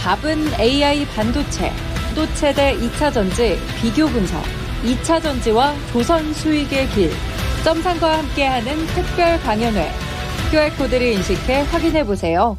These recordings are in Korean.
답은 AI 반도체, 또 최대 2차 전지 비교 분석, 2차 전지와 조선 수익의 길, 점상과 함께하는 특별 강연회. QR코드를 인식해 확인해보세요.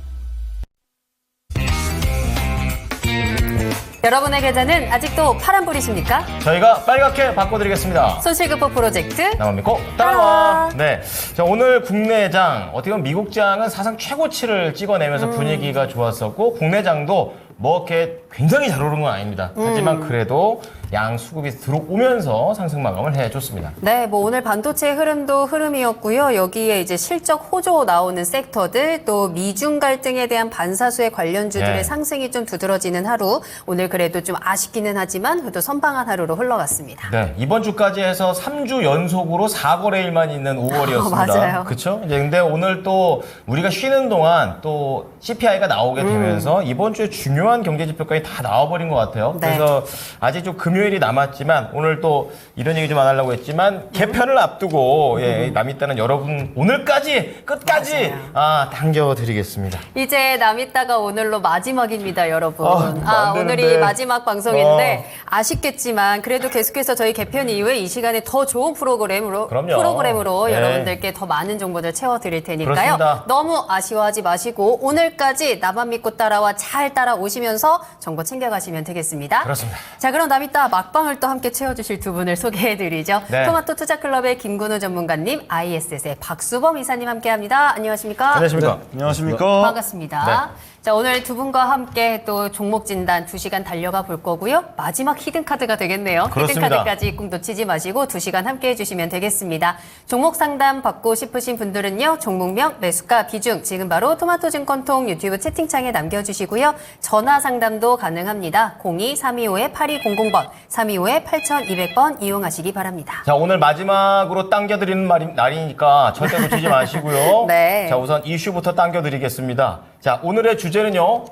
여러분의 계좌는 아직도 파란불이십니까? 저희가 빨갛게 바꿔드리겠습니다. 손실급보 프로젝트 나만 믿고 따라와. 네, 자, 오늘 국내장 어떻게 보면 미국장은 사상 최고치를 찍어내면서 분위기가 좋았었고 국내장도 뭐 이렇게 굉장히 잘 오른 건 아닙니다. 하지만 그래도 양 수급이 들어오면서 상승 마감을 해줬습니다. 네, 뭐 오늘 반도체 흐름도 흐름이었고요. 여기에 이제 실적 호조 나오는 섹터들, 또 미중 갈등에 대한 반사수의 관련주들의 네. 상승이 좀 두드러지는 하루. 오늘 그래도 좀 아쉽기는 하지만 그래도 선방한 하루로 흘러갔습니다. 네, 이번 주까지 해서 3주 연속으로 4거래일만 있는 5월이었습니다. 맞아요. 그렇죠? 이제 근데 오늘 또 우리가 쉬는 동안 또 CPI가 나오게 되면서 이번 주에 중요한 경제 지표까지 다 나와버린 것 같아요. 네. 그래서 아직 좀 금요일이 남았지만 오늘 또 이런 얘기 좀 안 하려고 했지만 개편을 앞두고 예, 남있다는 여러분 오늘까지 끝까지 당겨드리겠습니다. 이제 남있다가 오늘로 마지막입니다, 여러분. 안 되는데. 오늘이 마지막 방송인데 아쉽겠지만 그래도 계속해서 저희 개편 이후에 이 시간에 더 좋은 프로그램으로 그럼요. 네. 여러분들께 더 많은 정보들 채워드릴 테니까요. 그렇습니다. 너무 아쉬워하지 마시고 오늘까지 나만 믿고 따라와 잘 따라오시면서 정보 챙겨가시면 되겠습니다. 그렇습니다. 자, 그럼 남있다 막방을 또 함께 채워주실 두 분을 소개해드리죠. 네. 토마토 투자클럽의 김근우 전문가님, ISS의 박수범 이사님 함께합니다. 안녕하십니까? 안녕하십니까? 안녕하십니까? 반갑습니다. 자, 오늘 두 분과 함께 또 종목 진단 2시간 달려가 볼 거고요. 마지막 히든카드가 되겠네요. 그렇습니다. 히든카드까지 꼭 놓치지 마시고 2시간 함께 해주시면 되겠습니다. 종목 상담 받고 싶으신 분들은요. 종목명, 매수가, 비중 지금 바로 토마토증권통 유튜브 채팅창에 남겨주시고요. 전화 상담도 가능합니다. 02-325-8200번, 325-8200번 이용하시기 바랍니다. 자, 오늘 마지막으로 당겨드리는 날이니까 절대 놓치지 마시고요. 네. 자, 우선 이슈부터 당겨드리겠습니다. 자, 오늘의 주제는요,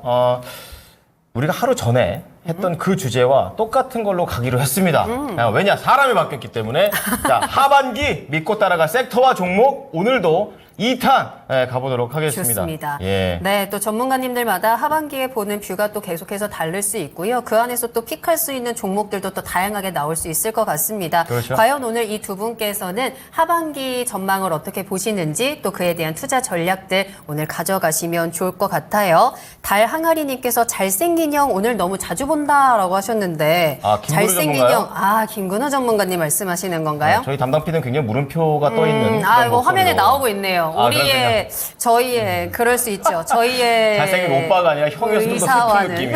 우리가 하루 전에 했던 그 주제와 똑같은 걸로 가기로 했습니다. 왜냐? 사람이 바뀌었기 때문에. 자, 하반기 믿고 따라갈 섹터와 종목, 오늘도 2탄 가보도록 하겠습니다. 좋습니다. 예. 네, 또 전문가님들마다 하반기에 보는 뷰가 또 계속해서 다를 수 있고요. 그 안에서 또 픽할 수 있는 종목들도 또 다양하게 나올 수 있을 것 같습니다. 그렇죠. 과연 오늘 이 두 분께서는 하반기 전망을 어떻게 보시는지 또 그에 대한 투자 전략들 오늘 가져가시면 좋을 것 같아요. 달항아리님께서 잘생긴 형 오늘 너무 자주 본다라고 하셨는데 김근우 잘생긴 전문가요? 형, 김근우 전문가님 말씀하시는 건가요? 저희 담당 PD는 굉장히 물음표가 떠 있는. 그런 이거 화면에 목소리로. 나오고 있네요. 우리의, 저희의, 그럴 수 있죠. 저희의. 잘생긴 오빠가 아니라 형이었으면 더 슬픈 의사와는. 느낌이.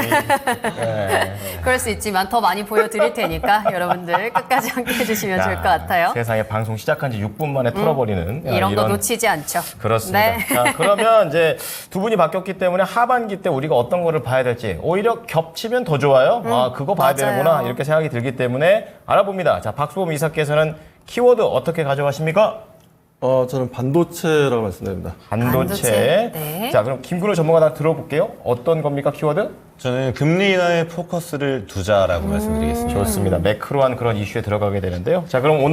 네. 그럴 수 있지만 더 많이 보여드릴 테니까 여러분들 끝까지 함께 해주시면 좋을 것 같아요. 세상에 방송 시작한 지 6분 만에 풀어버리는 이런 거 놓치지 않죠. 그렇습니다. 네. 자, 그러면 이제 두 분이 바뀌었기 때문에 하반기 때 우리가 어떤 거를 봐야 될지 오히려 겹치면 더 좋아요. 그거 봐야 맞아요. 되는구나 이렇게 생각이 들기 때문에 알아봅니다. 자, 박수범 이사께서는 키워드 어떻게 가져가십니까? 저는 반도체라고 말씀드립니다. 반도체. 네. 자, 그럼 김근우 전문가 다 들어볼게요. 어떤 겁니까, 키워드? 저는 금리 인하에 포커스를 두자라고 말씀드리겠습니다. 좋습니다. 매크로한 그런 이슈에 들어가게 되는데요. 자, 그럼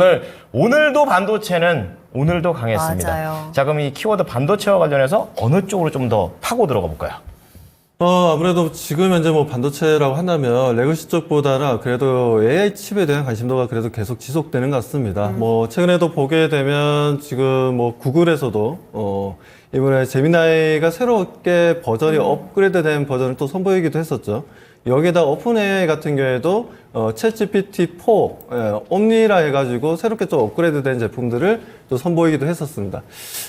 오늘도 반도체는 오늘도 강했습니다. 맞아요. 자, 그럼 이 키워드 반도체와 관련해서 어느 쪽으로 좀 더 파고 들어가 볼까요? 아무래도 지금 현재 뭐 반도체라고 한다면 레거시 쪽보다는 그래도 AI 칩에 대한 관심도가 그래도 계속 지속되는 것 같습니다. 뭐 최근에도 보게 되면 지금 뭐 구글에서도 이번에 제미나이가 새롭게 버전이 업그레이드된 버전을 또 선보이기도 했었죠. 여기에다 오픈 AI 같은 경우에도 챗GPT-4 옴니라 해가지고 새롭게 좀 업그레이드된 제품들을 또 선보이기도 했었습니다.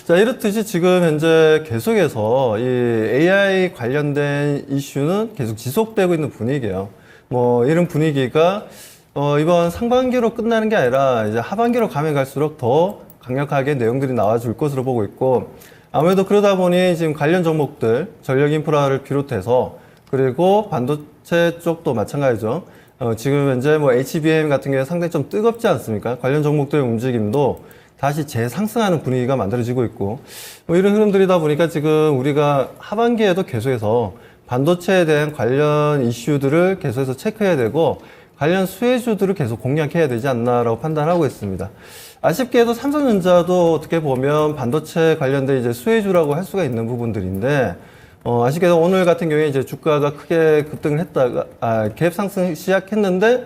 자, 이렇듯이 지금 현재 계속해서 이 AI 관련된 이슈는 계속 지속되고 있는 분위기예요. 뭐 이런 분위기가 이번 상반기로 끝나는 게 아니라 이제 하반기로 가면 갈수록 더 강력하게 내용들이 나와줄 것으로 보고 있고, 아무래도 그러다 보니 지금 관련 종목들, 전력 인프라를 비롯해서 그리고 반도체 쪽도 마찬가지죠. 지금 현재 뭐 HBM 같은 게 상당히 좀 뜨겁지 않습니까? 관련 종목들의 움직임도 다시 재상승하는 분위기가 만들어지고 있고, 뭐 이런 흐름들이다 보니까 지금 우리가 하반기에도 계속해서 반도체에 대한 관련 이슈들을 계속해서 체크해야 되고, 관련 수혜주들을 계속 공략해야 되지 않나라고 판단하고 있습니다. 아쉽게도 삼성전자도 어떻게 보면 반도체 관련된 이제 수혜주라고 할 수가 있는 부분들인데, 아쉽게도 오늘 같은 경우에 이제 주가가 크게 급등을 했다가, 갭 상승 시작했는데,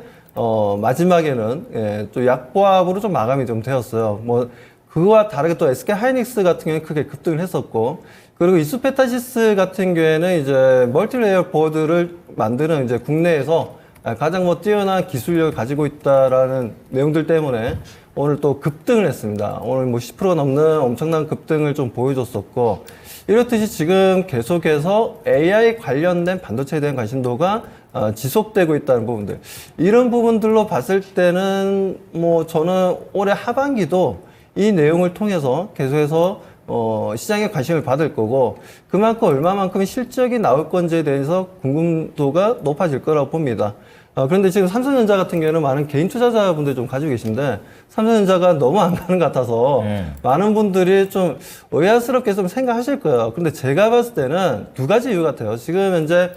마지막에는, 예, 또 약보합으로 좀 마감이 좀 되었어요. 뭐, 그거와 다르게 또 SK 하이닉스 같은 경우에 크게 급등을 했었고, 그리고 이수페타시스 같은 경우에는 이제 멀티레이어 보드를 만드는 이제 국내에서 가장 뭐 뛰어난 기술력을 가지고 있다라는 내용들 때문에 오늘 또 급등을 했습니다. 오늘 뭐 10% 넘는 엄청난 급등을 좀 보여줬었고, 이렇듯이 지금 계속해서 AI 관련된 반도체에 대한 관심도가 지속되고 있다는 부분들. 이런 부분들로 봤을 때는 뭐 저는 올해 하반기도 이 내용을 통해서 계속해서 시장에 관심을 받을 거고, 그만큼 얼마만큼 실적이 나올 건지에 대해서 궁금도가 높아질 거라고 봅니다. 그런데 지금 삼성전자 같은 경우는 많은 개인 투자자분들이 좀 가지고 계신데, 삼성전자가 너무 안 가는 것 같아서 많은 분들이 좀 의아스럽게 좀 생각하실 거예요. 근데 제가 봤을 때는 두 가지 이유 같아요. 지금 현재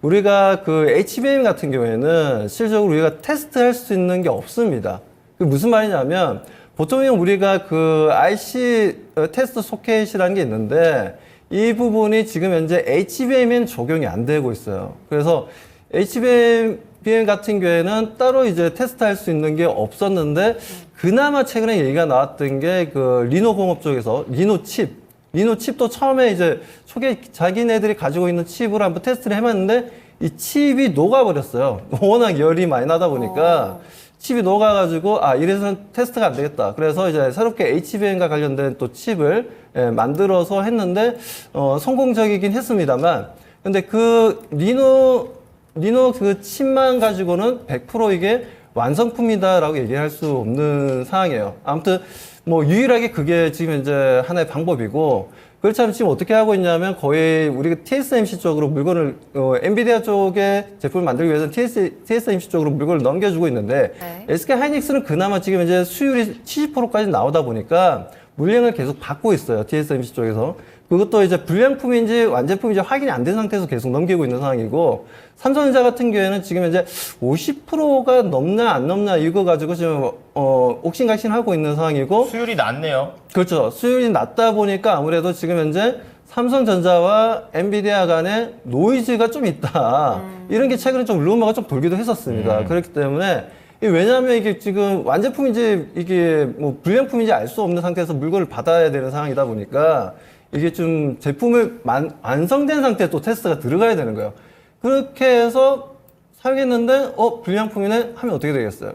우리가 그 HBM 같은 경우에는 실질적으로 우리가 테스트할 수 있는 게 없습니다. 그게 무슨 말이냐면, 보통은 우리가 그 IC 테스트 소켓이라는 게 있는데, 이 부분이 지금 현재 HBM에는 적용이 안 되고 있어요. 그래서 HBM 같은 경우에는 따로 이제 테스트할 수 있는 게 없었는데, 그나마 최근에 얘기가 나왔던 게 그 리노 공업 쪽에서 리노 칩도 처음에 이제 초기에 자기네들이 가지고 있는 칩으로 한번 테스트를 해봤는데, 이 칩이 녹아버렸어요. 워낙 열이 많이 나다 보니까 칩이 녹아가지고 이래서는 테스트가 안 되겠다. 그래서 이제 새롭게 HBM과 관련된 또 칩을 만들어서 했는데 성공적이긴 했습니다만, 근데 그 리노 그 칩만 가지고는 100% 이게 완성품이다라고 얘기할 수 없는 상황이에요. 아무튼 뭐 유일하게 그게 지금 현재 하나의 방법이고, 그렇지 않으면 지금 어떻게 하고 있냐면 거의 우리가 TSMC 쪽으로 물건을 엔비디아 쪽에 제품을 만들기 위해서 TSMC 쪽으로 물건을 넘겨주고 있는데, 네. SK 하이닉스는 그나마 지금 이제 수율이 70%까지 나오다 보니까 물량을 계속 받고 있어요. TSMC 쪽에서. 그것도 이제 불량품인지 완제품인지 확인이 안 된 상태에서 계속 넘기고 있는 상황이고, 삼성전자 같은 경우에는 지금 이제 50%가 넘나 안 넘나 이거 가지고 지금 옥신각신하고 있는 상황이고, 수율이 낮네요. 그렇죠. 수율이 낮다 보니까 아무래도 지금 현재 삼성전자와 엔비디아 간에 노이즈가 좀 있다. 이런 게 최근에 좀 루머가 좀 돌기도 했었습니다. 그렇기 때문에 왜냐하면 이게 지금 완제품인지 이게 뭐 불량품인지 알 수 없는 상태에서 물건을 받아야 되는 상황이다 보니까 이게 좀 제품을 완성된 상태에 또 테스트가 들어가야 되는 거예요. 그렇게 해서 사용했는데 불량품이네 하면 어떻게 되겠어요?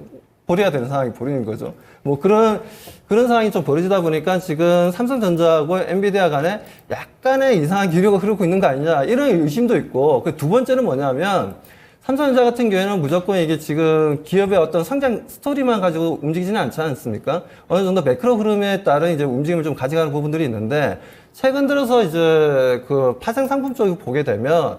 버려야 되는 상황이 벌어지는 거죠. 뭐 그런 상황이 좀 벌어지다 보니까 지금 삼성전자하고 엔비디아 간에 약간의 이상한 기류가 흐르고 있는 거 아니냐, 이런 의심도 있고, 그 두 번째는 뭐냐면 삼성전자 같은 경우에는 무조건 이게 지금 기업의 어떤 성장 스토리만 가지고 움직이지는 않지 않습니까? 어느 정도 매크로 흐름에 따른 이제 움직임을 좀 가져가는 부분들이 있는데, 최근 들어서 이제 그 파생 상품 쪽을 보게 되면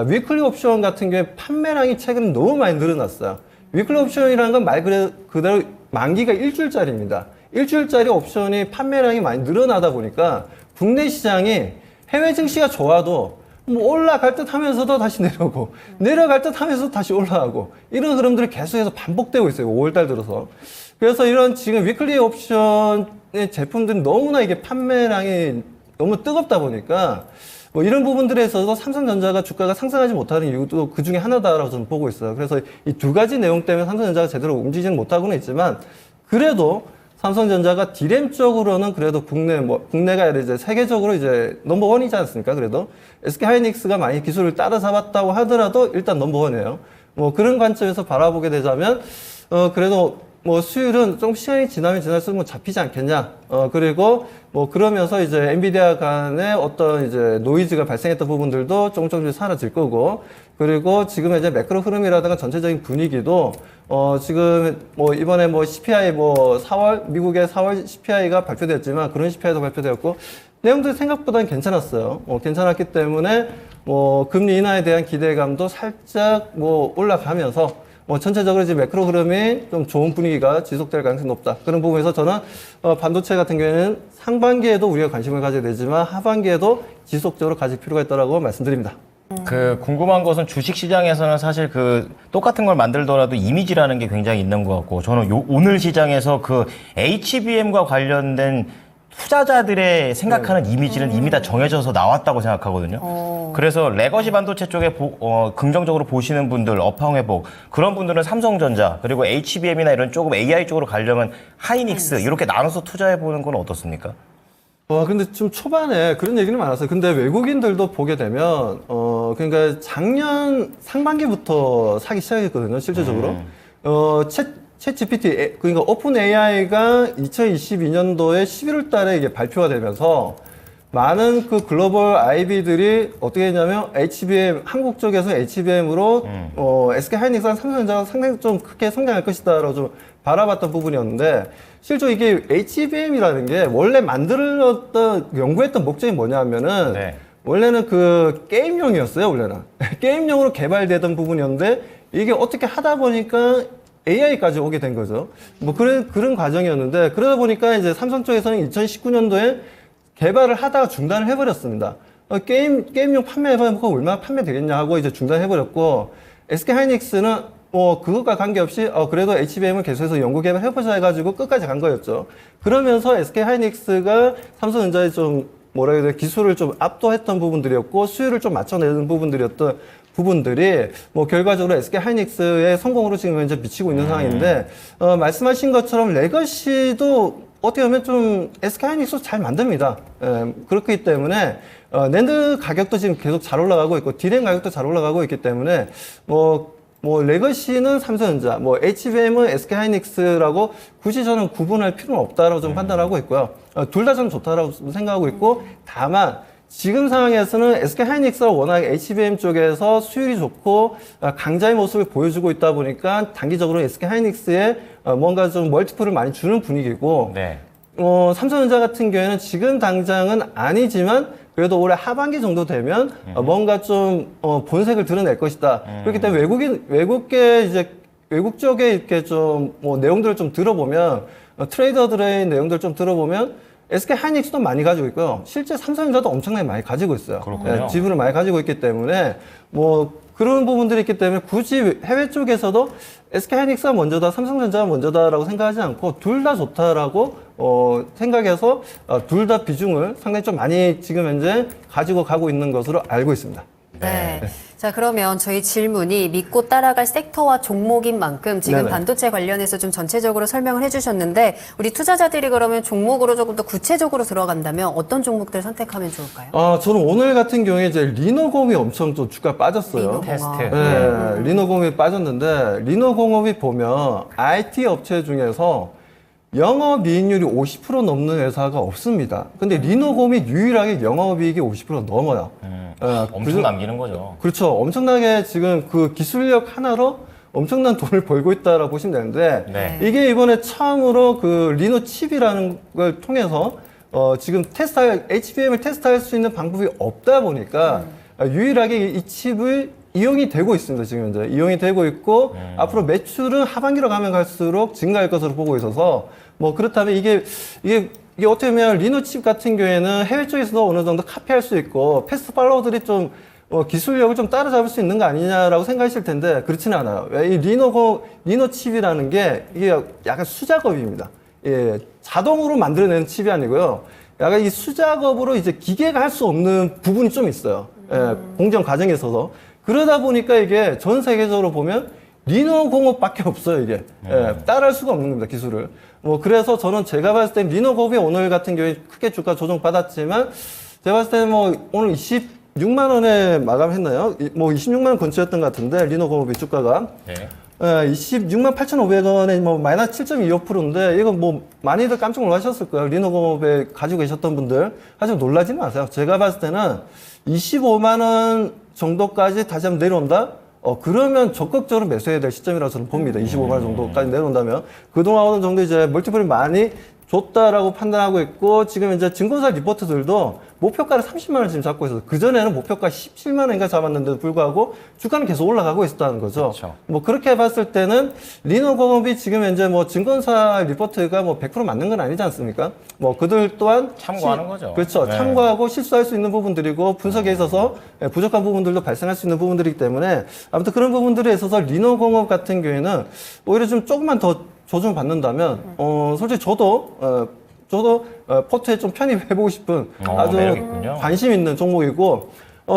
위클리 옵션 같은 경우에 판매량이 최근 너무 많이 늘어났어요. 위클리 옵션이라는 건 말 그대로 만기가 일주일짜리입니다. 일주일짜리 옵션이 판매량이 많이 늘어나다 보니까 국내 시장이 해외 증시가 좋아도 뭐 올라갈 듯 하면서도 다시 내려오고, 내려갈 듯 하면서 다시 올라가고, 이런 흐름들이 계속해서 반복되고 있어요. 5월달 들어서. 그래서 이런 지금 위클리 옵션의 제품들이 너무나 이게 판매량이 너무 뜨겁다 보니까 뭐 이런 부분들에 있어서 삼성전자가 주가가 상승하지 못하는 이유도 그 중에 하나다라고 저는 보고 있어요. 그래서 이 두 가지 내용 때문에 삼성전자가 제대로 움직이지는 못하고는 있지만, 그래도 삼성전자가 디램 쪽으로는 그래도 국내가 아니라 이제 세계적으로 이제 넘버원이지 않습니까? 그래도 SK 하이닉스가 많이 기술을 따라잡았다고 하더라도 일단 넘버원이에요. 뭐 그런 관점에서 바라보게 되자면 그래도 뭐 수율은 좀 시간이 지나면 지날수록 뭐 잡히지 않겠냐. 그리고 뭐 그러면서 이제 엔비디아 간에 어떤 이제 노이즈가 발생했던 부분들도 조금씩 사라질 거고, 그리고 지금 이제 매크로 흐름이라든가 전체적인 분위기도 지금 뭐 이번에 뭐 CPI 뭐 4월 미국의 4월 CPI가 발표됐지만 그런 CPI도 발표되었고, 내용들이 생각보다는 괜찮았어요. 괜찮았기 때문에 뭐 금리 인하에 대한 기대감도 살짝 뭐 올라가면서 전체적으로 이제 매크로 흐름이 좀 좋은 분위기가 지속될 가능성이 높다. 그런 부분에서 저는 반도체 같은 경우에는 상반기에도 우리가 관심을 가져야 되지만 하반기에도 지속적으로 가질 필요가 있다고 말씀드립니다. 그 궁금한 것은 주식 시장에서는 사실 그 똑같은 걸 만들더라도 이미지라는 게 굉장히 있는 것 같고, 저는 오늘 시장에서 그 HBM과 관련된 투자자들의 생각하는 이미지는 이미 다 정해져서 나왔다고 생각하거든요. 그래서 레거시 반도체 쪽에 긍정적으로 보시는 분들, 업황 회복 그런 분들은 삼성전자 그리고 HBM이나 이런 조금 AI 쪽으로 가려면 하이닉스 이렇게 나눠서 투자해 보는 건 어떻습니까? 근데 좀 초반에 그런 얘기는 많았어요. 근데 외국인들도 보게 되면, 그러니까 작년 상반기부터 사기 시작했거든요, 실제적으로. 챗 GPT, 그러니까 오픈 AI가 2022년도에 11월 달에 이게 발표가 되면서 많은 그 글로벌 IB들이 어떻게 했냐면 HBM, 한국 쪽에서 HBM으로, SK 하이닉스랑 삼성전자가 상당히 좀 크게 성장할 것이다라고 좀 바라봤던 부분이었는데, 실제로 이게 HBM이라는 게 원래 연구했던 목적이 뭐냐면은, 네. 원래는 그 게임용이었어요, 원래는. 게임용으로 개발되던 부분이었는데, 이게 어떻게 하다 보니까 AI까지 오게 된 거죠. 뭐 그런 과정이었는데, 그러다 보니까 이제 삼성 쪽에서는 2019년도에 개발을 하다가 중단을 해버렸습니다. 게임용 판매해보면 얼마나 판매되겠냐 하고 이제 중단해버렸고, SK 하이닉스는 그것과 관계없이, 그래도 HBM을 계속해서 연구 개발 해보자 해가지고 끝까지 간 거였죠. 그러면서 SK 하이닉스가 삼성전자의 좀, 뭐라 해야 돼, 기술을 좀 압도했던 부분들이었고, 수율을 좀 맞춰내는 부분들이 결과적으로 SK 하이닉스의 성공으로 지금 현재 미치고 있는 상황인데, 말씀하신 것처럼 레거시도 어떻게 보면 좀 SK 하이닉스 잘 만듭니다. 그렇기 때문에, 낸드 가격도 지금 계속 잘 올라가고 있고, 디램 가격도 잘 올라가고 있기 때문에, 레거시는 삼성전자, HBM은 SK 하이닉스라고 굳이 저는 구분할 필요는 없다라고 좀 판단하고 있고요. 둘 다 저는 좋다라고 생각하고 있고, 다만, 지금 상황에서는 SK 하이닉스가 워낙 HBM 쪽에서 수율이 좋고 강자의 모습을 보여주고 있다 보니까 단기적으로 SK 하이닉스에 뭔가 좀 멀티플을 많이 주는 분위기고, 네. 삼성전자 같은 경우에는 지금 당장은 아니지만 그래도 올해 하반기 정도 되면 뭔가 좀 본색을 드러낼 것이다. 그렇기 때문에 외국 쪽에 이렇게 좀 내용들을 좀 들어보면 트레이더들의 내용들을 좀 들어보면 SK 하이닉스도 많이 가지고 있고요. 실제 삼성전자도 엄청나게 많이 가지고 있어요. 그렇군요. 지분을 많이 가지고 있기 때문에 그런 부분들이 있기 때문에 굳이 해외 쪽에서도 SK 하이닉스가 먼저다, 삼성전자가 먼저다라고 생각하지 않고 둘 다 좋다라고 생각해서 둘 다 비중을 상당히 좀 많이 지금 현재 가지고 가고 있는 것으로 알고 있습니다. 네. 자, 그러면 저희 질문이 믿고 따라갈 섹터와 종목인 만큼 지금 네네. 반도체 관련해서 좀 전체적으로 설명을 해주셨는데 우리 투자자들이 그러면 종목으로 조금 더 구체적으로 들어간다면 어떤 종목들 선택하면 좋을까요? 저는 오늘 같은 경우에 이제 리노공업이 엄청 좀 주가 빠졌어요. 리노공업. 테스트. 네, 리노공업이 빠졌는데 리노공업이 보면 IT 업체 중에서 영업이익률이 50% 넘는 회사가 없습니다. 근데 리노공업이 유일하게 영업이익이 50% 넘어요. 엄청 남기는 거죠. 그렇죠. 엄청나게 지금 그 기술력 하나로 엄청난 돈을 벌고 있다라고 보시면 되는데 네. 이게 이번에 처음으로 그 리노 칩이라는 걸 통해서 지금 HBM을 테스트할 수 있는 방법이 없다 보니까 유일하게 이 칩을 이용이 되고 있습니다. 지금 현재 이용이 되고 있고 앞으로 매출은 하반기로 가면 갈수록 증가할 것으로 보고 있어서 그렇다면 이게 어떻게 보면 리노 칩 같은 경우에는 해외 쪽에서도 어느 정도 카피할 수 있고 패스트 팔로우들이 좀 기술력을 좀 따라잡을 수 있는 거 아니냐라고 생각하실 텐데 그렇지는 않아요. 이 리노 칩이라는 게 이게 약간 수작업입니다. 예, 자동으로 만들어내는 칩이 아니고요. 약간 이 수작업으로 이제 기계가 할 수 없는 부분이 좀 있어요. 예, 공정 과정에 있어서. 그러다 보니까 이게 전 세계적으로 보면 리노공업밖에 없어요, 이게. 예, 따라할 수가 없는 겁니다, 기술을. 그래서 저는 제가 봤을 때 리노공업이 오늘 같은 경우에 크게 주가 조정 받았지만, 제가 봤을 때는 오늘 26만 원에 마감했나요? 26만 원 근처였던 것 같은데, 리노공업이 주가가. 네. 26만 8,500원에 마이너스 7.25%인데, 이거 많이들 깜짝 놀라셨을 거예요. 리노공업에 가지고 계셨던 분들. 하지만 놀라지 마세요. 제가 봤을 때는 25만 원 정도까지 다시 한번 내려온다? 그러면 적극적으로 매수해야 될 시점이라고 저는 봅니다. 25만 원 정도까지 내려온다면. 그동안 어느 정도 이제 멀티플을 많이 줬다라고 판단하고 있고, 지금 이제 증권사 리포트들도 목표가를 30만 원 지금 잡고 있어서, 그전에는 목표가 17만 원인가 잡았는데도 불구하고 주가는 계속 올라가고 있었다는 거죠. 그렇죠. 그렇게 봤을 때는 리노공업이 지금 현재 증권사 리포트가 100% 맞는 건 아니지 않습니까? 그들 또한 참고하는 거죠. 그렇죠. 네. 참고하고 실수할 수 있는 부분들이고 분석에 있어서 부족한 부분들도 발생할 수 있는 부분들이기 때문에 아무튼 그런 부분들에 있어서 리노공업 같은 경우에는 오히려 좀 조금만 더 조정 받는다면 솔직히 저도 저도 포트에 좀 편입해보고 싶은 아주 매력 있군요. 관심 있는 종목이고,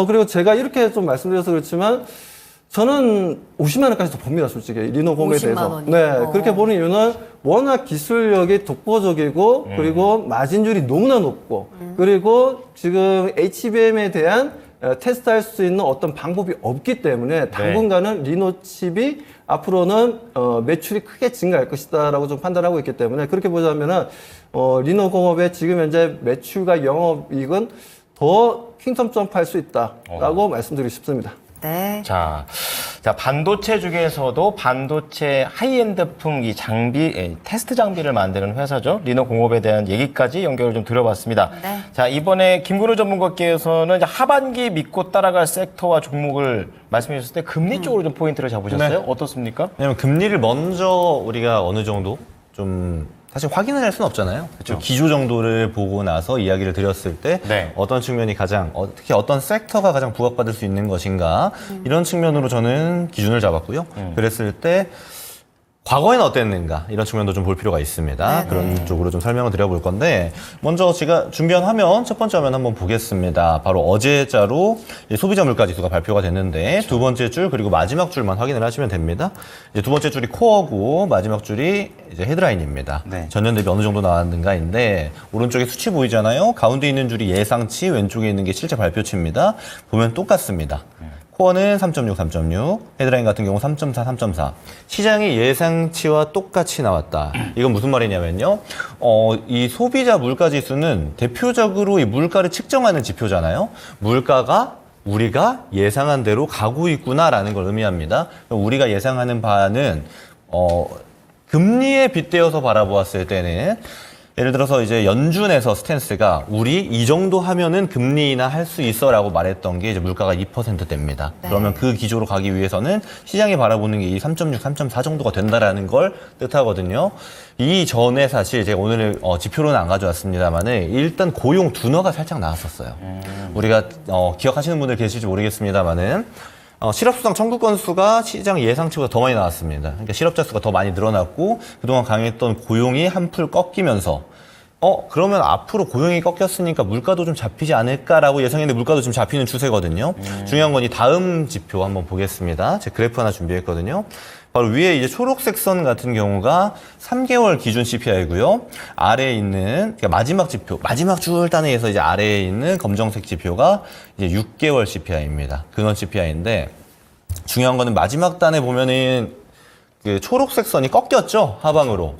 그리고 제가 이렇게 좀 말씀드려서 그렇지만 저는 50만 원까지도 봅니다, 솔직히. 리노공에 50만 대해서. 원이요? 네, 그렇게 보는 이유는 워낙 기술력이 독보적이고, 그리고 마진율이 너무나 높고, 그리고 지금 HBM에 대한 테스트할 수 있는 어떤 방법이 없기 때문에 당분간은 리노칩이 앞으로는 매출이 크게 증가할 것이다라고 좀 판단하고 있기 때문에 그렇게 보자면은 리노공업의 지금 현재 매출과 영업이익은 더 킹덤 점프할 수 있다라고 말씀드리고 싶습니다. 네. 자, 반도체 중에서도 반도체 하이엔드품 이 장비, 테스트 장비를 만드는 회사죠. 리노공업에 대한 얘기까지 연결을 좀 드려봤습니다. 네. 자, 이번에 김근우 전문가께서는 이제 하반기 믿고 따라갈 섹터와 종목을 말씀해 주셨을 때 금리 쪽으로 좀 포인트를 잡으셨어요. 네. 어떻습니까? 왜냐면 금리를 먼저 우리가 어느 정도 좀 사실 확인을 할 수는 없잖아요. 그렇죠. 기조 정도를 보고 나서 이야기를 드렸을 때 네. 어떤 측면이 가장 특히 어떤 섹터가 가장 부각받을 수 있는 것인가 이런 측면으로 저는 기준을 잡았고요. 그랬을 때 과거에는 어땠는가 이런 측면도 좀 볼 필요가 있습니다. 그런 쪽으로 좀 설명을 드려볼 건데 먼저 제가 준비한 화면 첫 번째 화면 한번 보겠습니다. 바로 어제자로 소비자 물가 지수가 발표가 됐는데 두 번째 줄 그리고 마지막 줄만 확인을 하시면 됩니다. 이제 두 번째 줄이 코어고 마지막 줄이 이제 헤드라인입니다. 전년 대비 어느 정도 나왔는가인데 오른쪽에 수치 보이잖아요. 가운데 있는 줄이 예상치, 왼쪽에 있는 게 실제 발표치입니다. 보면 똑같습니다. 코어는 3.6, 3.6, 헤드라인 같은 경우 3.4, 3.4. 시장의 예상치와 똑같이 나왔다. 이건 무슨 말이냐면요. 이 소비자 물가 지수는 대표적으로 이 물가를 측정하는 지표잖아요. 물가가 우리가 예상한 대로 가고 있구나라는 걸 의미합니다. 우리가 예상하는 바는 금리에 빗대어서 바라보았을 때는 예를 들어서 이제 연준에서 스탠스가 우리 이 정도 하면은 금리 인하 할 수 있어라고 말했던 게 이제 물가가 2%대입니다. 그러면 그 기조로 가기 위해서는 시장이 바라보는 게 이 3.6, 3.4 정도가 된다라는 걸 뜻하거든요. 이 전에 사실 제가 오늘 지표로는 안 가져왔습니다만은 일단 고용 둔화가 살짝 나왔었어요. 우리가 기억하시는 분들 계실지 모르겠습니다만은 실업수당 청구 건수가 시장 예상치보다 더 많이 나왔습니다. 그러니까 실업자 수가 더 많이 늘어났고 그동안 강했던 고용이 한풀 꺾이면서 그러면 앞으로 고용이 꺾였으니까 물가도 좀 잡히지 않을까라고 예상했는데 물가도 좀 잡히는 추세거든요. 중요한 건 이 다음 지표 한번 보겠습니다. 제 그래프 하나 준비했거든요. 바로 위에 이제 초록색 선 같은 경우가 3개월 기준 CPI고요. 아래에 있는 그러니까 마지막 지표, 마지막 줄 단위에서 이제 아래에 있는 검정색 지표가 이제 6개월 CPI입니다. 근원 CPI인데 중요한 거는 마지막 단에 보면은 그 초록색 선이 꺾였죠, 하방으로.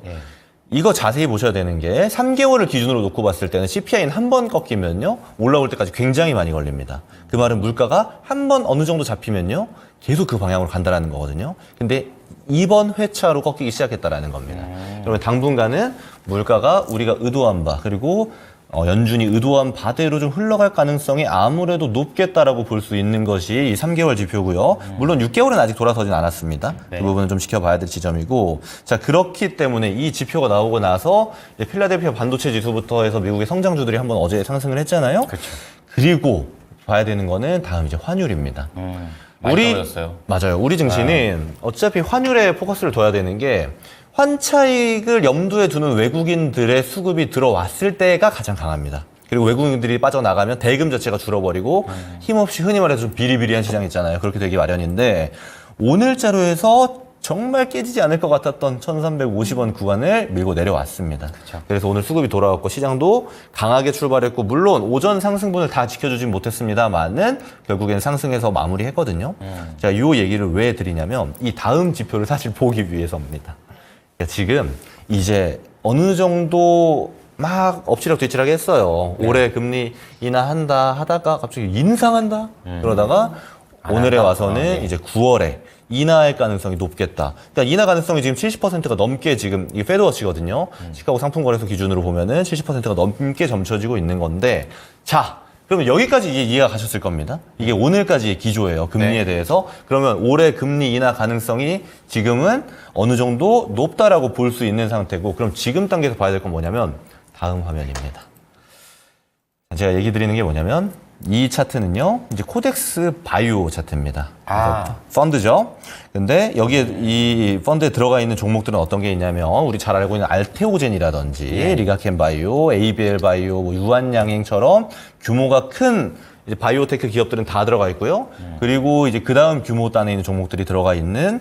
이거 자세히 보셔야 되는 게 3개월을 기준으로 놓고 봤을 때는 CPI는 한 번 꺾이면요 올라올 때까지 굉장히 많이 걸립니다. 그 말은 물가가 한 번 어느 정도 잡히면요 계속 그 방향으로 간다라는 거거든요. 근데 이번 회차로 꺾이기 시작했다라는 겁니다. 그러면 당분간은 물가가 우리가 의도한 바 그리고 연준이 의도한 바대로 좀 흘러갈 가능성이 아무래도 높겠다라고 볼 수 있는 것이 이 3개월 지표고요. 물론 6개월은 아직 돌아서진 않았습니다. 그 부분은 좀 지켜봐야 될 지점이고 자 그렇기 때문에 이 지표가 나오고 나서 필라델피아 반도체 지수부터 해서 미국의 성장주들이 한번 어제 상승을 했잖아요. 그리고 봐야 되는 거는 다음 이제 환율입니다. 많이 떨어졌어요. 맞아요. 우리 증시는 어차피 환율에 포커스를 둬야 되는 게 환차익을 염두에 두는 외국인들의 수급이 들어왔을 때가 가장 강합니다. 그리고 외국인들이 빠져나가면 대금 자체가 줄어버리고 힘없이 흔히 말해서 좀 비리비리한 시장 있잖아요. 그렇게 되기 마련인데 오늘자로 해서 정말 깨지지 않을 것 같았던 1350원 구간을 밀고 내려왔습니다. 그래서 오늘 수급이 돌아왔고 시장도 강하게 출발했고 물론 오전 상승분을 다 지켜주진 못했습니다만은 결국엔 상승해서 마무리했거든요. 제가 이 얘기를 왜 드리냐면 이 다음 지표를 사실 보기 위해서입니다. 지금 이제 어느 정도 막 엎치락뒤치락 했어요. 올해 금리 인하한다 하다가 갑자기 인상한다 그러다가 오늘에 와서는 이제 9월에 인하할 가능성이 높겠다. 그러니까 인하 가능성이 지금 70%가 넘게 지금 이 페드워치거든요. 시카고 상품거래소 기준으로 보면은 70%가 넘게 점쳐지고 있는 건데 자. 그러면 여기까지 이해가 가셨을 겁니다. 이게 오늘까지의 기조예요. 금리에 대해서. 그러면 올해 금리 인하 가능성이 지금은 어느 정도 높다라고 볼 수 있는 상태고 그럼 지금 단계에서 봐야 될 건 뭐냐면 다음 화면입니다. 제가 얘기 드리는 게 뭐냐면 이 차트는요, 이제 코덱스 바이오 차트입니다. 아. 펀드죠. 근데 여기에 이 펀드에 들어가 있는 종목들은 어떤 게 있냐면 우리 잘 알고 있는 알테오젠이라든지 리가켄 바이오, ABL 바이오, 뭐 유한양행처럼 규모가 큰 이제 바이오테크 기업들은 다 들어가 있고요. 그리고 이제 그 다음 규모 단에 있는 종목들이 들어가 있는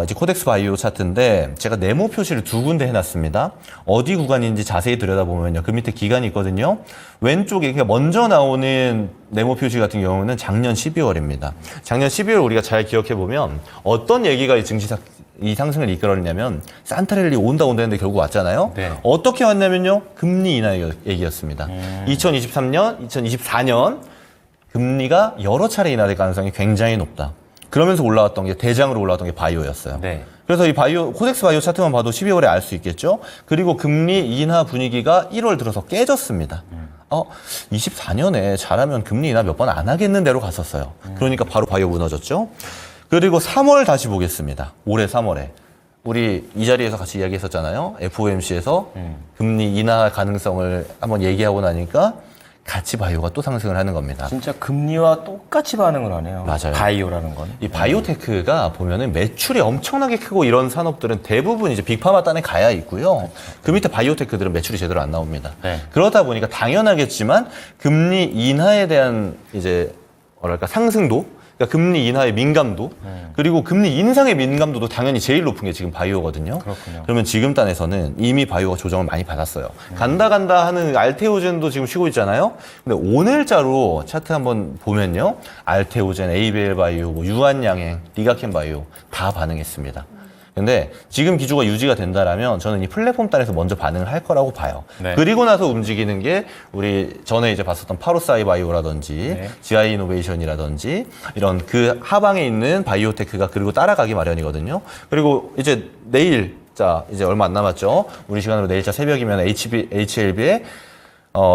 이제 코덱스 바이오 차트인데 제가 네모 표시를 두 군데 해놨습니다. 어디 구간인지 자세히 들여다보면요. 그 밑에 기간이 있거든요. 왼쪽에 그러니까 먼저 나오는 네모 표시 같은 경우는 작년 12월입니다. 작년 12월 우리가 잘 기억해보면 어떤 얘기가 이 상승을 이끌었냐면 산타랠리 온다 했는데 결국 왔잖아요. 네. 어떻게 왔냐면요. 금리 인하 얘기였습니다. 2023년, 2024년 금리가 여러 차례 인하될 가능성이 굉장히 높다. 그러면서 올라왔던 게 대장으로 올라왔던 게 바이오였어요. 네. 그래서 이 바이오 코덱스 바이오 차트만 봐도 12월에 알 수 있겠죠. 그리고 금리 인하 분위기가 1월 들어서 깨졌습니다. 24년에 잘하면 금리 인하 몇 번 안 하겠는데로 갔었어요. 그러니까 바로 바이오 무너졌죠. 그리고 3월 다시 보겠습니다. 올해 3월에. 우리 이 자리에서 같이 이야기했었잖아요. FOMC에서 금리 인하 가능성을 한번 얘기하고 나니까 같이 바이오가 또 상승을 하는 겁니다. 진짜 금리와 똑같이 반응을 하네요. 맞아요. 바이오라는 건. 이 바이오테크가 보면은 매출이 엄청나게 크고 이런 산업들은 대부분 이제 빅파마 단에 가야 있고요. 그 밑에 바이오테크들은 매출이 제대로 안 나옵니다. 네. 그러다 보니까 당연하겠지만 금리 인하에 대한 이제 뭐랄까 상승도, 그러니까 금리 인하의 민감도, 그리고 금리 인상의 민감도도 당연히 제일 높은 게 지금 바이오거든요. 그렇군요. 그러면 지금 단에서는 이미 바이오가 조정을 많이 받았어요. 간다 하는 알테오젠도 지금 쉬고 있잖아요. 근데 오늘자로 차트 한번 보면요. 알테오젠, ABL 바이오, 뭐 유한양행, 리가켄 바이오 다 반응했습니다. 근데 지금 기조가 유지가 된다라면 저는 이 플랫폼 단에서 먼저 반응을 할 거라고 봐요. 네. 그리고 나서 움직이는 게 우리 전에 이제 봤었던 파로사이 바이오라든지 네. GI 이노베이션이라든지 이런 그 하방에 있는 바이오테크가 그리고 따라가기 마련이거든요. 그리고 이제 내일 자 이제 얼마 안 남았죠. 우리 시간으로 내일자 새벽이면 HLB의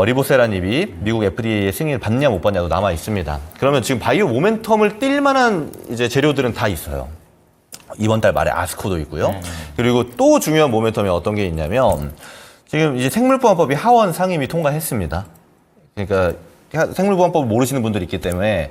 리보세라닙이 미국 FDA의 승인을 받냐 못 받냐도 남아 있습니다. 그러면 지금 바이오 모멘텀을 뛸 만한 이제 재료들은 다 있어요. 이번 달 말에 아스코도 있고요. 그리고 또 중요한 모멘텀이 어떤 게 있냐면 지금 이제 생물보안법이 하원 상임위 통과했습니다. 그러니까 생물보안법을 모르시는 분들이 있기 때문에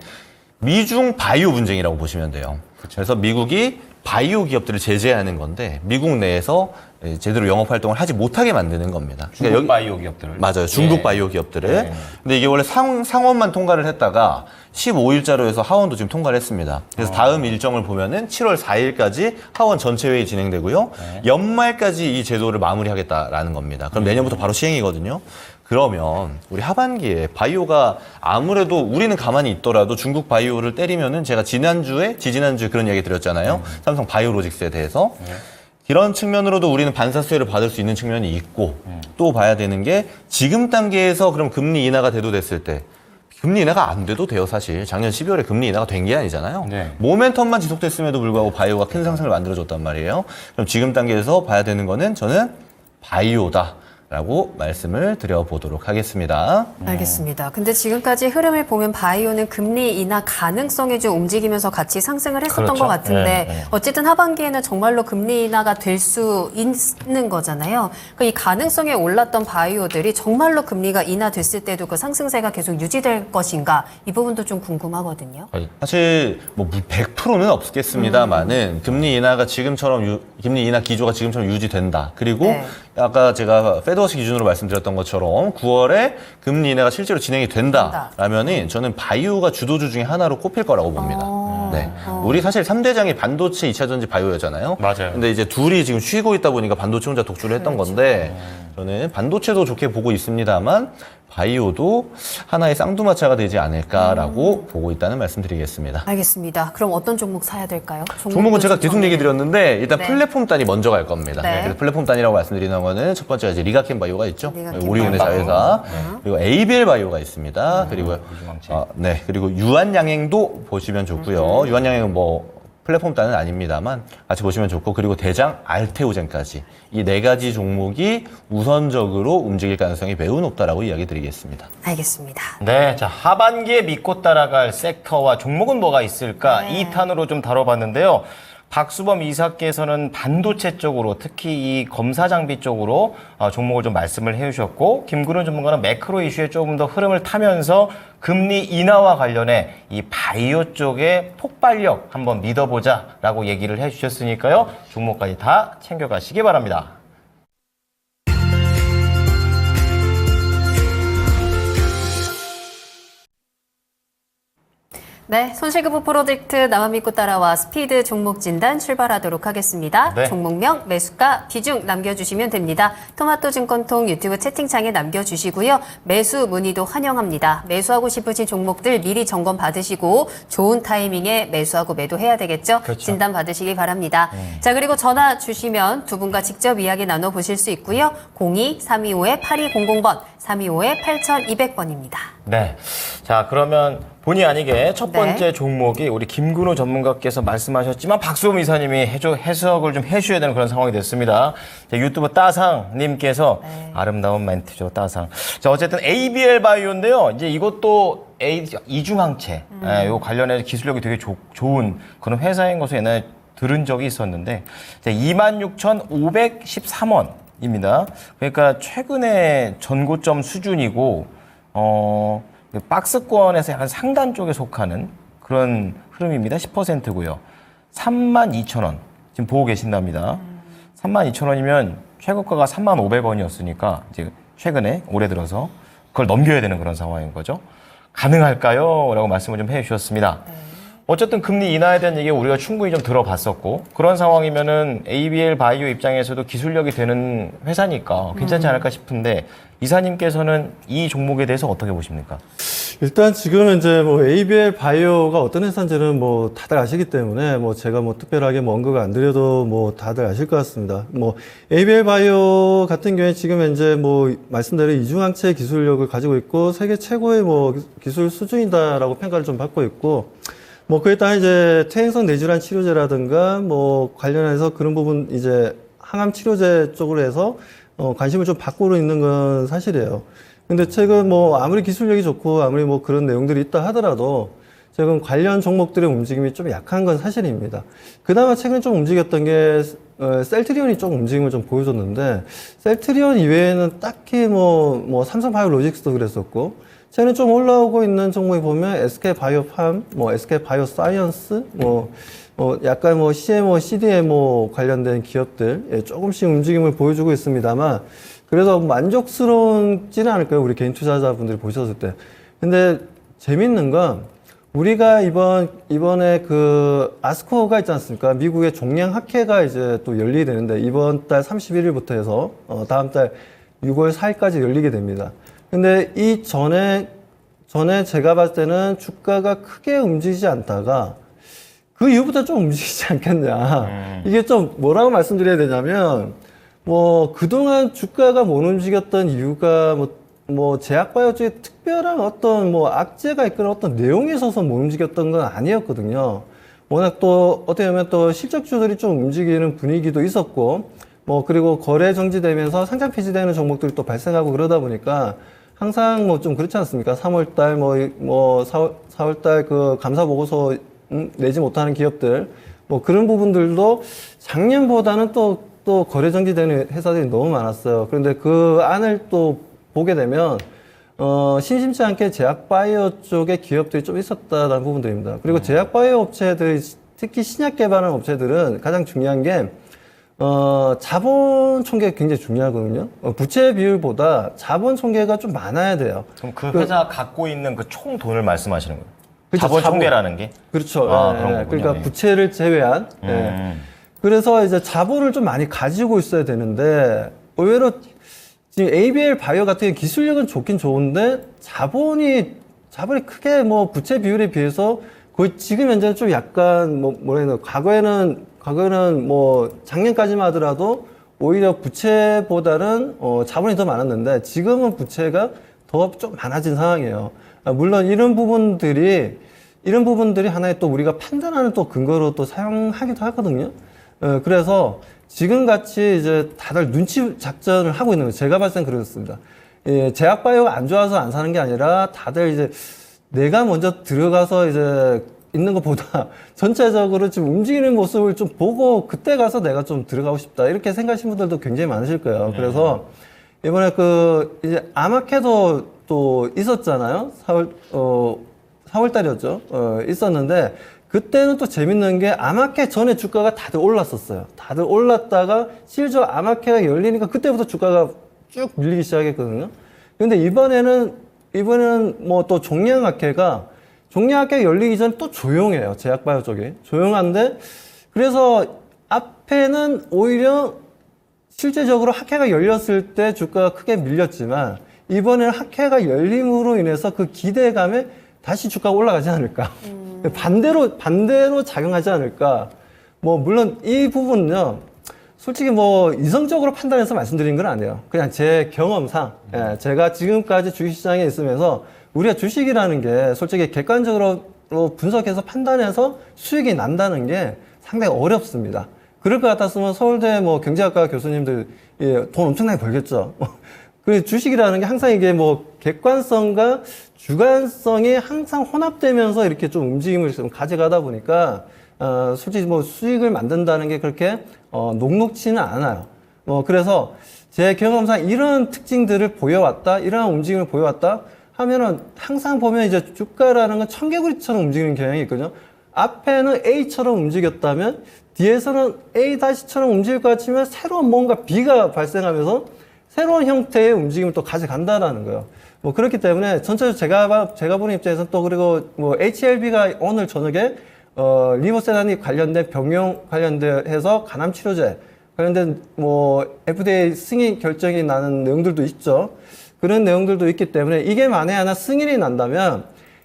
미중 바이오 분쟁이라고 보시면 돼요. 그래서 미국이 바이오 기업들을 제재하는 건데 미국 내에서 제대로 영업 활동을 하지 못하게 만드는 겁니다. 중국 그러니까 바이오 기업들을. 맞아요. 중국 예. 바이오 기업들을. 네. 근데 이게 원래 상원만 통과를 했다가 15일자로 해서 하원도 지금 통과를 했습니다. 그래서 다음 일정을 보면은 7월 4일까지 하원 전체 회의 진행되고요. 연말까지 이 제도를 마무리하겠다라는 겁니다. 그럼 내년부터 바로 시행이거든요. 그러면 우리 하반기에 바이오가 아무래도 우리는 가만히 있더라도 중국 바이오를 때리면은 제가 지지난주에 그런 이야기 드렸잖아요. 삼성 바이오로직스에 대해서. 이런 측면으로도 우리는 반사수혜를 받을 수 있는 측면이 있고 또 봐야 되는 게 지금 단계에서 그럼 금리 인하가 됐을 때 금리 인하가 안 돼도 돼요, 사실. 작년 12월에 금리 인하가 된 게 아니잖아요. 네. 모멘텀만 지속됐음에도 불구하고 바이오가 큰 상승을 만들어줬단 말이에요. 그럼 지금 단계에서 봐야 되는 거는 저는 바이오다라고 말씀을 드려보도록 하겠습니다. 알겠습니다. 근데 지금까지 흐름을 보면 바이오는 금리 인하 가능성에 좀 움직이면서 같이 상승을 했었던 그렇죠. 것 같은데 네, 네. 어쨌든 하반기에는 정말로 금리 인하가 될 수 있는 거잖아요. 그러니까 이 가능성에 올랐던 바이오들이 정말로 금리가 인하됐을 때도 그 상승세가 계속 유지될 것인가 이 부분도 좀 궁금하거든요. 사실 뭐 100%는 없겠습니다만은 금리 인하가 지금처럼 금리 인하 기조가 지금처럼 유지된다. 그리고 네. 아까 제가 페드워치 기준으로 말씀드렸던 것처럼 9월에 금리 인하가 실제로 진행이 된다라면은 저는 바이오가 주도주 중에 하나로 꼽힐 거라고 봅니다. 네. 우리 사실 3대장이 반도체, 2차 전지, 바이오였잖아요. 맞아요. 근데 이제 둘이 지금 쉬고 있다 보니까 반도체 혼자 독주를 했던 건데 저는 반도체도 좋게 보고 있습니다만 바이오도 하나의 쌍두마차가 되지 않을까라고 보고 있다는 말씀드리겠습니다. 알겠습니다. 그럼 어떤 종목 사야 될까요? 종목은 제가 계속 얘기 드렸는데 일단 네. 플랫폼 단이 먼저 갈 겁니다. 네. 그래서 플랫폼 단이라고 말씀드리는 거는 첫 번째가 이제 리가켄 바이오가 있죠. 리가켄 오리온의 바이오. 자회사. 그리고 ABL 바이오가 있습니다. 그리고 유지망치. 네. 그리고 유한양행도 보시면 좋고요. 유한양행은 뭐 플랫폼 단은 아닙니다만 같이 보시면 좋고 그리고 대장 알테오젠까지 이 네 가지 종목이 우선적으로 움직일 가능성이 매우 높다라고 이야기 드리겠습니다. 알겠습니다. 네, 자 하반기에 믿고 따라갈 섹터와 종목은 뭐가 있을까? 2탄으로 좀 다뤄봤는데요. 박수범 이사께서는 반도체 쪽으로 특히 이 검사 장비 쪽으로 종목을 좀 말씀을 해주셨고 김근우 전문가는 매크로 이슈에 조금 더 흐름을 타면서 금리 인하와 관련해 이 바이오 쪽의 폭발력 한번 믿어보자라고 얘기를 해주셨으니까요. 종목까지 다 챙겨가시기 바랍니다. 네, 손실급부 프로젝트 나만 믿고 따라와 스피드 종목 진단 출발하도록 하겠습니다. 네. 종목명, 매수가, 비중 남겨주시면 됩니다. 토마토 증권통 유튜브 채팅창에 남겨주시고요. 매수 문의도 환영합니다. 매수하고 싶으신 종목들 미리 점검 받으시고 좋은 타이밍에 매수하고 매도해야 되겠죠? 그렇죠. 진단 받으시기 바랍니다. 자, 그리고 전화 주시면 두 분과 직접 이야기 나눠보실 수 있고요. 02-325-8200번, 325-8200번입니다. 네. 자, 그러면 본의 아니게 첫 번째 네. 종목이 우리 김근우 전문가께서 말씀하셨지만 박수범 이사님이 해석을 좀 해주셔야 되는 그런 상황이 됐습니다. 자, 유튜브 따상님께서 아름다운 멘트죠, 따상. 자, 어쨌든 ABL 바이오인데요. 이제 이것도 이중항체, 요 관련해서 기술력이 되게 좋은 그런 회사인 것을 옛날에 들은 적이 있었는데, 26,513원입니다. 그러니까 최근에 전고점 수준이고, 박스권에서 약간 상단 쪽에 속하는 그런 흐름입니다. 10%고요. 32,000원 지금 보고 계신답니다. 32,000원이면 최고가가 35,500원이었으니까 이제 최근에 올해 들어서 그걸 넘겨야 되는 그런 상황인 거죠. 가능할까요? 라고 말씀을 좀 해주셨습니다. 어쨌든 금리 인하에 대한 얘기 우리가 충분히 좀 들어봤었고 그런 상황이면은 ABL 바이오 입장에서도 기술력이 되는 회사니까 괜찮지 않을까 싶은데 이사님께서는 이 종목에 대해서 어떻게 보십니까? 일단 지금 이제 뭐 ABL 바이오가 어떤 회사인지는 뭐 다들 아시기 때문에 뭐 제가 뭐 특별하게 뭐 언급을 안 드려도 뭐 다들 아실 것 같습니다. 뭐 ABL 바이오 같은 경우에 지금 이제 뭐 말씀대로 이중항체 기술력을 가지고 있고 세계 최고의 뭐 기술 수준이다라고 평가를 좀 받고 있고 뭐 그에 따라 이제 퇴행성 뇌질환 치료제라든가 뭐 관련해서 그런 부분 이제 항암 치료제 쪽으로 해서 관심을 좀 받고 있는 건 사실이에요. 근데 최근 뭐 아무리 기술력이 좋고 아무리 뭐 그런 내용들이 있다 하더라도 최근 관련 종목들의 움직임이 좀 약한 건 사실입니다. 그나마 최근에 좀 움직였던 게 셀트리온이 좀 움직임을 좀 보여줬는데 셀트리온 이외에는 딱히 뭐 삼성바이오로직스도 그랬었고 최근에 좀 올라오고 있는 종목에 보면 SK바이오팜, 뭐 SK바이오사이언스, 약간 뭐 CMO, CDMO 관련된 기업들 조금씩 움직임을 보여주고 있습니다만 그래서 만족스러운지는 않을 거예요. 우리 개인 투자자분들이 보셨을 때. 근데 재밌는 건 우리가 이번에 그 아스코가 있지 않습니까? 미국의 종량학회가 이제 또 열리게 되는데 이번 달 31일부터 해서 다음 달 6월 4일까지 열리게 됩니다. 근데 이 전에 제가 봤을 때는 주가가 크게 움직이지 않다가 그 이후부터 좀 움직이지 않겠냐. 이게 좀 뭐라고 말씀드려야 되냐면, 뭐, 그동안 주가가 못 움직였던 이유가 뭐, 제약바이오 쪽에 특별한 어떤 뭐, 악재가 있거나 어떤 내용에 있어서 못 움직였던 건 아니었거든요. 워낙 또, 어떻게 보면 또 실적주들이 좀 움직이는 분위기도 있었고, 뭐, 그리고 거래 정지되면서 상장 폐지되는 종목들이 또 발생하고 그러다 보니까 항상 뭐 좀 그렇지 않습니까? 3월달 4월달 그 감사 보고서 내지 못하는 기업들 뭐 그런 부분들도 작년보다는 또 거래 정지되는 회사들이 너무 많았어요. 그런데 그 안을 또 보게 되면 심심치 않게 제약바이오 쪽의 기업들이 좀 있었다는 부분들입니다. 그리고 제약바이오 업체들 특히 신약 개발하는 업체들은 가장 중요한 게 자본 총계가 굉장히 중요하거든요. 부채 비율보다 자본 총계가 좀 많아야 돼요. 그럼 그 회사가 갖고 있는 그 총 돈을 말씀하시는 거예요? 그렇죠, 자본 총계라는 게? 그렇죠. 그런 예, 거군요. 그러니까 예. 부채를 제외한. 예. 그래서 이제 자본을 좀 많이 가지고 있어야 되는데 의외로 지금 ABL 바이오 같은 경우 기술력은 좋긴 좋은데 자본이 크게 뭐 부채 비율에 비해서 거의 지금 현재는 좀 약간 뭐라 해야 되나 과거에는 뭐 작년까지만 하더라도 오히려 부채보다는 자본이 더 많았는데 지금은 부채가 더 좀 많아진 상황이에요. 물론 이런 부분들이 하나의 또 우리가 판단하는 또 근거로 또 사용하기도 하거든요. 그래서 지금 같이 이제 다들 눈치 작전을 하고 있는 거예요. 제가 봤을 땐 그렇습니다. 제약바이오가 안 좋아서 안 사는 게 아니라 다들 이제 내가 먼저 들어가서 이제 있는 것보다 전체적으로 지금 움직이는 모습을 좀 보고 그때 가서 내가 좀 들어가고 싶다 이렇게 생각하시는 분들도 굉장히 많으실 거예요. 그래서 이번에 그 이제 아마케도 또 있었잖아요. 4월 달이었죠. 있었는데 그때는 또 재밌는 게 아마케 전에 주가가 다들 올랐었어요. 다들 올랐다가 실제 아마케가 열리니까 그때부터 주가가 쭉 밀리기 시작했거든요. 근데 이번에는 뭐 또 종량학회가 열리기 전 또 조용해요. 제약바이오 쪽이. 조용한데 그래서 앞에는 오히려 실제적으로 학회가 열렸을 때 주가가 크게 밀렸지만 이번에는 학회가 열림으로 인해서 그 기대감에 다시 주가가 올라가지 않을까. 반대로 작용하지 않을까. 뭐 물론 이 부분은요. 솔직히 뭐 이성적으로 판단해서 말씀드린 건 아니에요. 그냥 제 경험상 제가 지금까지 주식시장에 있으면서 우리가 주식이라는 게 솔직히 객관적으로 분석해서 판단해서 수익이 난다는 게 상당히 어렵습니다. 그럴 것 같았으면 서울대 뭐 경제학과 교수님들 돈 엄청나게 벌겠죠. 그리고 주식이라는 게 항상 이게 뭐 객관성과 주관성이 항상 혼합되면서 이렇게 좀 움직임을 좀 가져가다 보니까 솔직히 뭐 수익을 만든다는 게 그렇게 녹록지는 않아요. 그래서 제 경험상 이런 특징들을 보여왔다, 이러한 움직임을 보여왔다 하면은 항상 보면 이제 주가라는 건 청개구리처럼 움직이는 경향이 있거든요. 앞에는 A처럼 움직였다면 뒤에서는 A-처럼 움직일 것 같지만 새로운 뭔가 B가 발생하면서 새로운 형태의 움직임을 또 가져간다라는 거예요. 뭐 그렇기 때문에 전체적으로 제가 보는 입장에서는 또 그리고 뭐 HLB가 오늘 저녁에 리보세라닉 관련된 병용 관련돼서 간암 치료제 관련된 뭐 FDA 승인 결정이 나는 내용들도 있죠. 그런 내용들도 있기 때문에 이게 만에 하나 승인이 난다면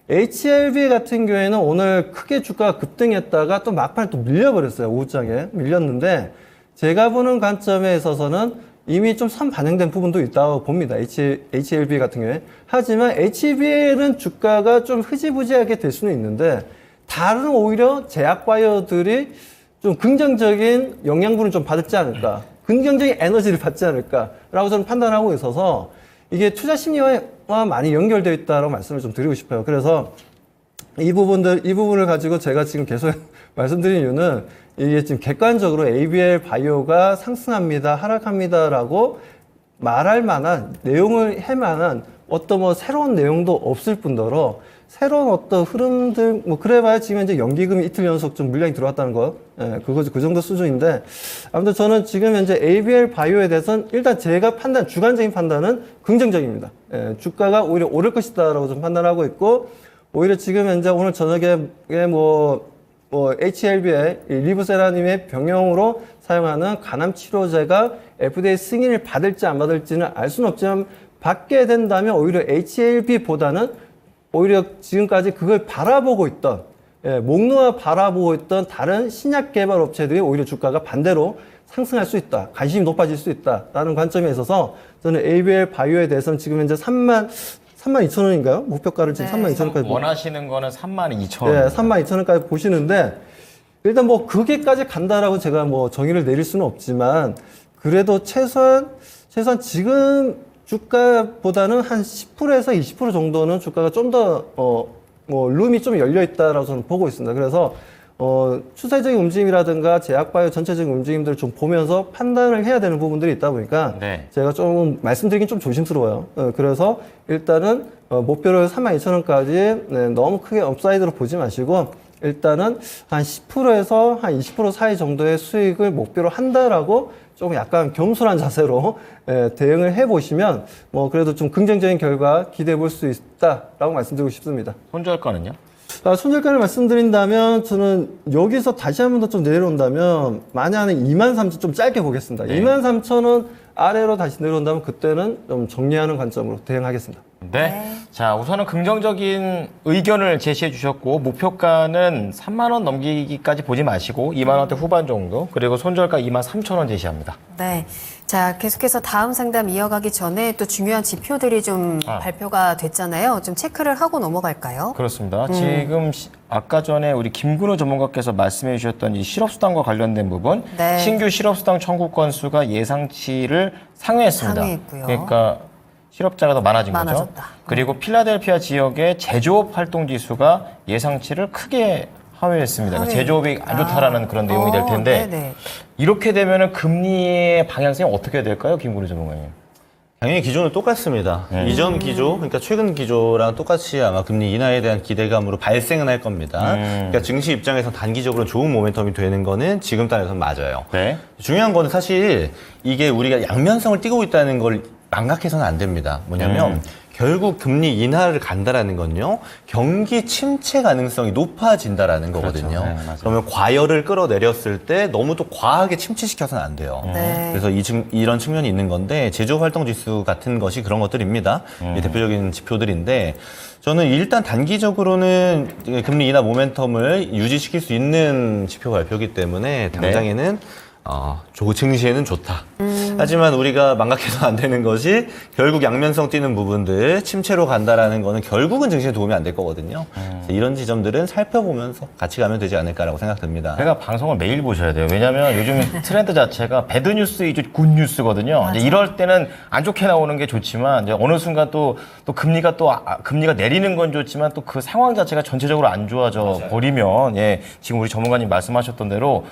HLB 같은 경우에는 오늘 크게 주가가 급등했다가 또 막판에 또 밀려버렸어요. 오후장에 밀렸는데 제가 보는 관점에 있어서는 이미 좀 선 반영된 부분도 있다고 봅니다. HLB 같은 경우에. 하지만 HBL은 주가가 좀 흐지부지하게 될 수는 있는데 다른 오히려 제약바이오들이 좀 긍정적인 영양분을 좀 받지 않을까, 긍정적인 에너지를 받지 않을까라고 저는 판단하고 있어서 이게 투자 심리와 많이 연결되어 있다고 말씀을 좀 드리고 싶어요. 그래서 이 부분을 가지고 제가 지금 계속 말씀드린 이유는 이게 지금 객관적으로 ABL 바이오가 상승합니다, 하락합니다라고 말할 만한 내용을 할 만한 어떤 뭐 새로운 내용도 없을 뿐더러 새로운 어떤 흐름들 뭐 그래봐야 지금 이제 연기금이 이틀 연속 좀 물량이 들어왔다는 거, 그 정도 수준인데 아무튼 저는 지금 현재 ABL 바이오에 대해서는 일단 제가 주관적인 판단은 긍정적입니다. 주가가 오히려 오를 것이다라고 좀 판단하고 있고 오히려 지금 현재 오늘 저녁에 뭐 HLB의 리브세라님의 병용으로 사용하는 간암 치료제가 FDA 승인을 받을지 안 받을지는 알 수는 없지만 받게 된다면 오히려 HLB보다는 오히려 지금까지 그걸 바라보고 있던 목 놓아 바라보고 있던 다른 신약 개발 업체들이 오히려 주가가 반대로 상승할 수 있다. 관심이 높아질 수 있다라는 관점에 있어서 저는 ABL 바이오에 대해서는 지금 현재 32,000원인가요? 목표가를 지금 32,000원까지 원하시는 거는 32,000원. 네, 32,000원까지 보시는데 일단 뭐 그게까지 간다라고 제가 뭐 정의를 내릴 수는 없지만 그래도 최소한 지금 주가보다는 한 10%에서 20% 정도는 주가가 좀 더 뭐 룸이 좀 열려 있다라고 저는 보고 있습니다. 그래서 추세적인 움직임이라든가 제약바이오 전체적인 움직임들을 좀 보면서 판단을 해야 되는 부분들이 있다 보니까 제가 좀 말씀드리긴 좀 조심스러워요. 그래서 일단은 목표를 32,000원까지 너무 크게 업사이드로 보지 마시고 일단은 한 10%에서 한 20% 사이 정도의 수익을 목표로 한다라고 조금 약간 겸손한 자세로 대응을 해보시면 뭐 그래도 좀 긍정적인 결과 기대해 볼 수 있다라고 말씀드리고 싶습니다. 손절가는요? 손절가를 말씀드린다면 저는 여기서 다시 한 번 더 좀 내려온다면 만약에 23,000 좀 짧게 보겠습니다. 23,000원 아래로 다시 내려온다면 그때는 좀 정리하는 관점으로 대응하겠습니다. 네. 자, 우선은 긍정적인 의견을 제시해 주셨고, 목표가는 3만 원 넘기기까지 보지 마시고, 2만 원대 후반 정도, 그리고 손절가 23,000원 제시합니다. 네. 자, 계속해서 다음 상담 이어가기 전에 또 중요한 지표들이 좀 발표가 됐잖아요. 좀 체크를 하고 넘어갈까요? 그렇습니다. 지금 아까 전에 우리 김근호 전문가께서 말씀해 주셨던 이 실업수당과 관련된 부분, 신규 실업수당 청구 건수가 예상치를 상회했습니다. 상회했고요. 그러니까 실업자가 더 많아진 거죠. 많아졌다. 그리고 필라델피아 지역의 제조업 활동 지수가 예상치를 크게 하회했습니다. 그러니까 제조업이 안 좋다라는 그런 내용이 될 텐데 네네. 이렇게 되면은 금리의 방향성이 어떻게 될까요, 김구리 전문가님? 당연히 기조는 똑같습니다. 이전 기조, 그러니까 최근 기조랑 똑같이 아마 금리 인하에 대한 기대감으로 발생은 할 겁니다. 그러니까 증시 입장에서 단기적으로 좋은 모멘텀이 되는 거는 지금 단에서는 맞아요. 네. 중요한 거는 사실 이게 우리가 양면성을 띠고 있다는 걸 망각해서는 안 됩니다. 뭐냐면 결국 금리 인하를 간다라는 건요, 경기 침체 가능성이 높아진다라는 거거든요. 그렇죠. 네, 맞아요. 그러면 과열을 끌어내렸을 때 너무 또 과하게 침체시켜서는 안 돼요. 네. 그래서 이런 측면이 있는 건데 제조업 활동 지수 같은 것이 그런 것들입니다. 이 대표적인 지표들인데 저는 일단 단기적으로는 금리 인하 모멘텀을 유지시킬 수 있는 지표 발표이기 때문에 당장에는 증시에는 좋다. 하지만 우리가 망각해서 안 되는 것이 결국 양면성 띄는 부분들 침체로 간다라는 거는 결국은 증시에 도움이 안 될 거거든요. 그래서 이런 지점들은 살펴보면서 같이 가면 되지 않을까라고 생각됩니다. 제가 방송을 매일 보셔야 돼요. 왜냐하면 요즘 트렌드 자체가 배드 뉴스 위주 굿 뉴스거든요. 이제 이럴 때는 안 좋게 나오는 게 좋지만 이제 어느 순간 또 금리가 금리가 내리는 건 좋지만 또 그 상황 자체가 전체적으로 안 좋아져 버리면 지금 우리 전문가님 말씀하셨던 대로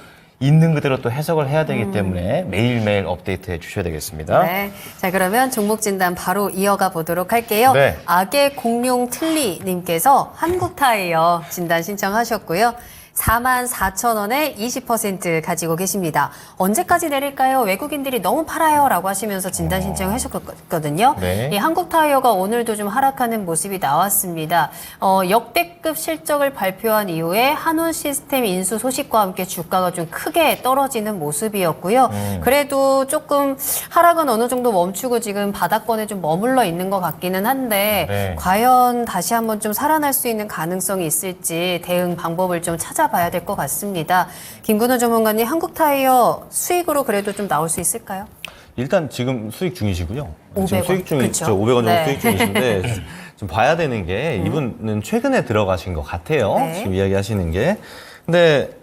있는 그대로 또 해석을 해야 되기 때문에 매일매일 업데이트해 주셔야 되겠습니다. 네. 자, 그러면 종목 진단 바로 이어가 보도록 할게요. 네. 악의 공룡 틀리님께서 한국타이어 진단 신청하셨고요. 44,000원에 20% 가지고 계십니다. 언제까지 내릴까요? 외국인들이 너무 팔아요. 라고 하시면서 진단 신청하셨거든요. 네. 이 한국타이어가 오늘도 좀 하락하는 모습이 나왔습니다. 역대급 실적을 발표한 이후에 한원 시스템 인수 소식과 함께 주가가 좀 크게 떨어지는 모습이었고요. 그래도 조금 하락은 어느 정도 멈추고 지금 바닥권에 좀 머물러 있는 것 같기는 한데 네. 과연 다시 한번 좀 살아날 수 있는 가능성이 있을지 대응 방법을 좀 찾아봐야 될 것 같습니다. 김근호 전문가님, 한국타이어 수익으로 그래도 좀 나올 수 있을까요? 일단 지금 수익 중이시고요. 500원. 지금 수익 중이 그쵸? 500원 정도 네. 수익 중이신데 좀 봐야 되는 게 이분은 최근에 들어가신 것 같아요. 네. 지금 이야기하시는 게. 근데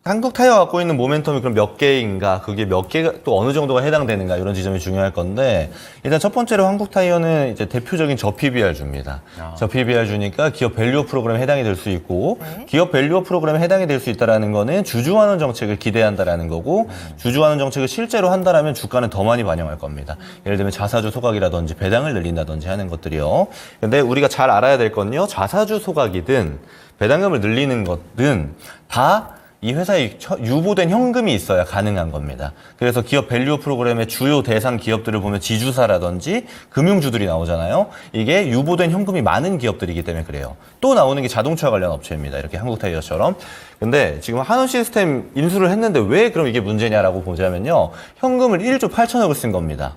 한국 타이어 갖고 있는 모멘텀이 그럼 몇 개인가, 그게 몇 개가 또 어느 정도가 해당되는가 이런 지점이 중요할 건데 일단 첫 번째로 한국 타이어는 이제 대표적인 저 PBR주입니다. 저 PBR주니까 기업 밸류업 프로그램에 해당이 될 수 있고 기업 밸류업 프로그램에 해당이 될 수 있다라는 거는 주주환원 정책을 기대한다라는 거고 주주환원 정책을 실제로 한다라면 주가는 더 많이 반영할 겁니다. 예를 들면 자사주 소각이라든지 배당을 늘린다든지 하는 것들이요. 근데 우리가 잘 알아야 될 건요. 자사주 소각이든 배당금을 늘리는 것든 다 이 회사에 유보된 현금이 있어야 가능한 겁니다. 그래서 기업 밸류업 프로그램의 주요 대상 기업들을 보면 지주사라든지 금융주들이 나오잖아요. 이게 유보된 현금이 많은 기업들이기 때문에 그래요. 또 나오는 게 자동차 관련 업체입니다. 이렇게 한국타이어처럼. 근데 지금 한원 시스템 인수를 했는데 왜 그럼 이게 문제냐라고 보자면요. 현금을 1조 8천억을 쓴 겁니다.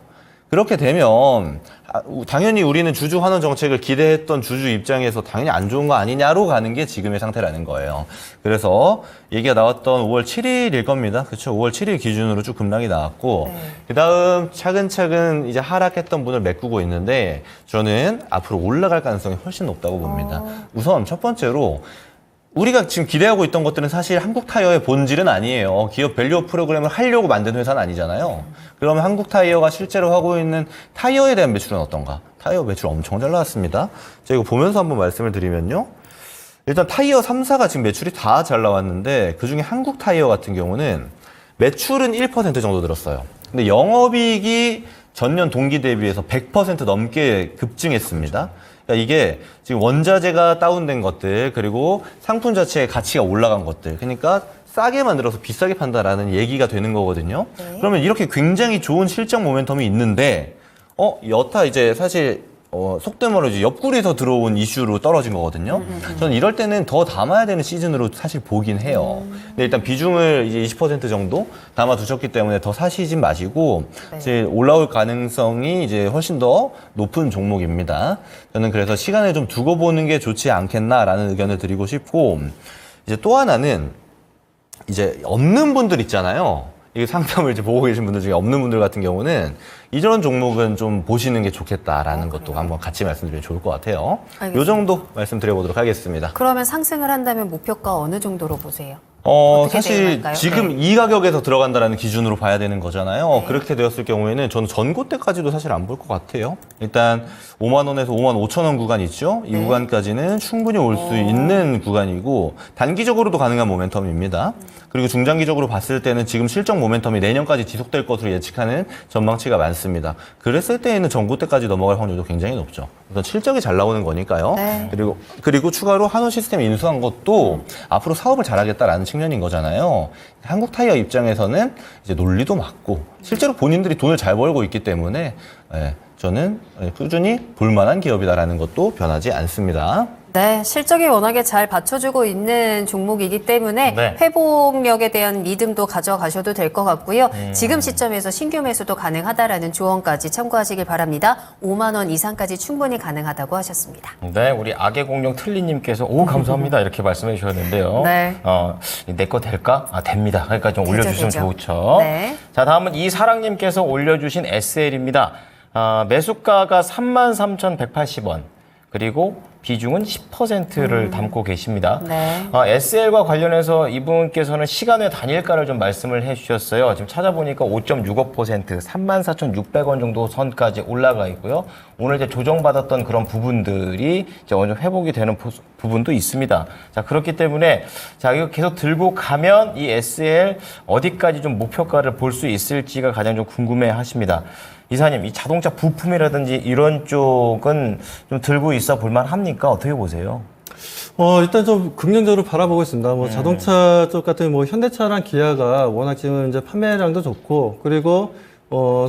그렇게 되면 당연히 우리는 주주 환원 정책을 기대했던 주주 입장에서 당연히 안 좋은 거 아니냐로 가는 게 지금의 상태라는 거예요. 그래서 얘기가 나왔던 5월 7일일 겁니다. 그렇죠? 5월 7일 기준으로 쭉 급락이 나왔고 그다음 차근차근 이제 하락했던 분을 메꾸고 있는데 저는 앞으로 올라갈 가능성이 훨씬 높다고 봅니다. 우선 첫 번째로 우리가 지금 기대하고 있던 것들은 사실 한국타이어의 본질은 아니에요. 기업 밸류업 프로그램을 하려고 만든 회사는 아니잖아요. 그러면 한국타이어가 실제로 하고 있는 타이어에 대한 매출은 어떤가? 타이어 매출 엄청 잘 나왔습니다. 제가 이거 보면서 한번 말씀을 드리면요. 일단 타이어 3사가 지금 매출이 다 잘 나왔는데 그중에 한국타이어 같은 경우는 매출은 1% 정도 늘었어요. 근데 영업이익이 전년 동기 대비해서 100% 넘게 급증했습니다. 그러니까 이게 지금 원자재가 다운된 것들 그리고 상품 자체의 가치가 올라간 것들 그러니까 싸게 만들어서 비싸게 판다라는 얘기가 되는 거거든요. 그러면 이렇게 굉장히 좋은 실적 모멘텀이 있는데 여타 이제 사실 속된 말로 이제 옆구리에서 들어온 이슈로 떨어진 거거든요. 저는 이럴 때는 더 담아야 되는 시즌으로 사실 보긴 해요. 근데 일단 비중을 이제 20% 정도 담아 두셨기 때문에 더 사시진 마시고 이제 올라올 가능성이 이제 훨씬 더 높은 종목입니다. 저는 그래서 시간을 좀 두고 보는 게 좋지 않겠나라는 의견을 드리고 싶고 이제 또 하나는 이제 없는 분들 있잖아요. 이게 상담을 이제 보고 계신 분들 중에 없는 분들 같은 경우는 이런 종목은 좀 보시는 게 좋겠다라는 것도 한번 같이 말씀드리면 좋을 것 같아요. 알겠습니다. 이 정도 말씀드려보도록 하겠습니다. 그러면 상승을 한다면 목표가 어느 정도로 보세요? 어떻게 사실 대응할까요? 지금 네. 이 가격에서 들어간다라는 기준으로 봐야 되는 거잖아요. 그렇게 되었을 경우에는 저는 전고때까지도 사실 안 볼 것 같아요. 일단 5만 원에서 5만 5천 원 구간 있죠. 이 구간까지는 충분히 올 수 있는 구간이고 단기적으로도 가능한 모멘텀입니다. 그리고 중장기적으로 봤을 때는 지금 실적 모멘텀이 내년까지 지속될 것으로 예측하는 전망치가 많습니다. 그랬을 때에는 전고때까지 넘어갈 확률도 굉장히 높죠. 우선 실적이 잘 나오는 거니까요. 네. 그리고 추가로 한원 시스템 인수한 것도 앞으로 사업을 잘하겠다라는 측면인 거잖아요. 한국 타이어 입장에서는 이제 논리도 맞고 실제로 본인들이 돈을 잘 벌고 있기 때문에 저는 꾸준히 볼만한 기업이다라는 것도 변하지 않습니다. 네, 실적이 워낙에 잘 받쳐주고 있는 종목이기 때문에 네. 회복력에 대한 믿음도 가져가셔도 될 것 같고요. 지금 시점에서 신규 매수도 가능하다라는 조언까지 참고하시길 바랍니다. 5만 원 이상까지 충분히 가능하다고 하셨습니다. 네, 우리 악의 공룡 틀리님께서 오 감사합니다 이렇게 말씀해 주셨는데요. 네. 내 거 될까? 됩니다. 그러니까 좀 되죠, 올려주시면 되죠. 좋죠. 네. 자, 다음은 이사랑님께서 올려주신 SL입니다. 매수가가 33,180원 그리고 비중은 10%를 담고 계십니다. 네. SL과 관련해서 이분께서는 시간의 단일가를 좀 말씀을 해주셨어요. 지금 찾아보니까 5.65%, 34,600원 정도 선까지 올라가 있고요. 오늘 이제 조정받았던 그런 부분들이 이제 어느 정도 회복이 되는 부분도 있습니다. 자, 그렇기 때문에 자, 이거 계속 들고 가면 이 SL 어디까지 좀 목표가를 볼 수 있을지가 가장 좀 궁금해 하십니다. 이사님, 이 자동차 부품이라든지 이런 쪽은 좀 들고 있어 볼만 합니까? 어떻게 보세요? 일단 좀 긍정적으로 바라보고 있습니다. 뭐 자동차 쪽 같은 뭐 현대차랑 기아가 워낙 지금 이제 판매량도 좋고, 그리고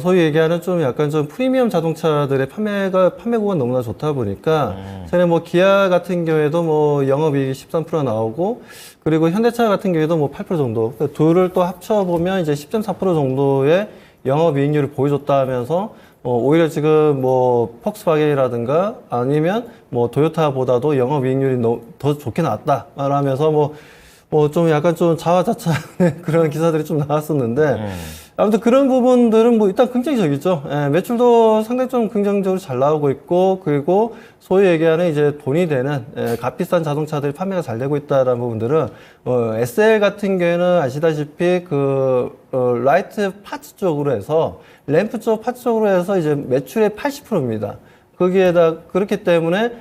소위 얘기하는 좀 약간 좀 프리미엄 자동차들의 판매고가 너무나 좋다 보니까, 전에 뭐 기아 같은 경우에도 뭐 영업이익이 13% 나오고, 그리고 현대차 같은 경우에도 뭐 8% 정도, 그러니까 둘을 또 합쳐보면 이제 10.4% 정도의 영업이익률을 보여줬다 하면서, 오히려 지금 뭐 폭스바겐이라든가 아니면 뭐 토요타보다도 영업이익률이 더 좋게 나왔다 말하면서 뭐 좀 약간 좀 자화자찬의 그런 기사들이 좀 나왔었는데, 아무튼 그런 부분들은 뭐 일단 긍정적이죠. 매출도 상당히 좀 긍정적으로 잘 나오고 있고, 그리고 소위 얘기하는 이제 돈이 되는 값비싼 자동차들이 판매가 잘 되고 있다라는 부분들은 SL 같은 경우에는 아시다시피 라이트 파츠 쪽으로 해서 램프 쪽 파츠 쪽으로 해서 이제 매출의 80%입니다. 거기에다 그렇기 때문에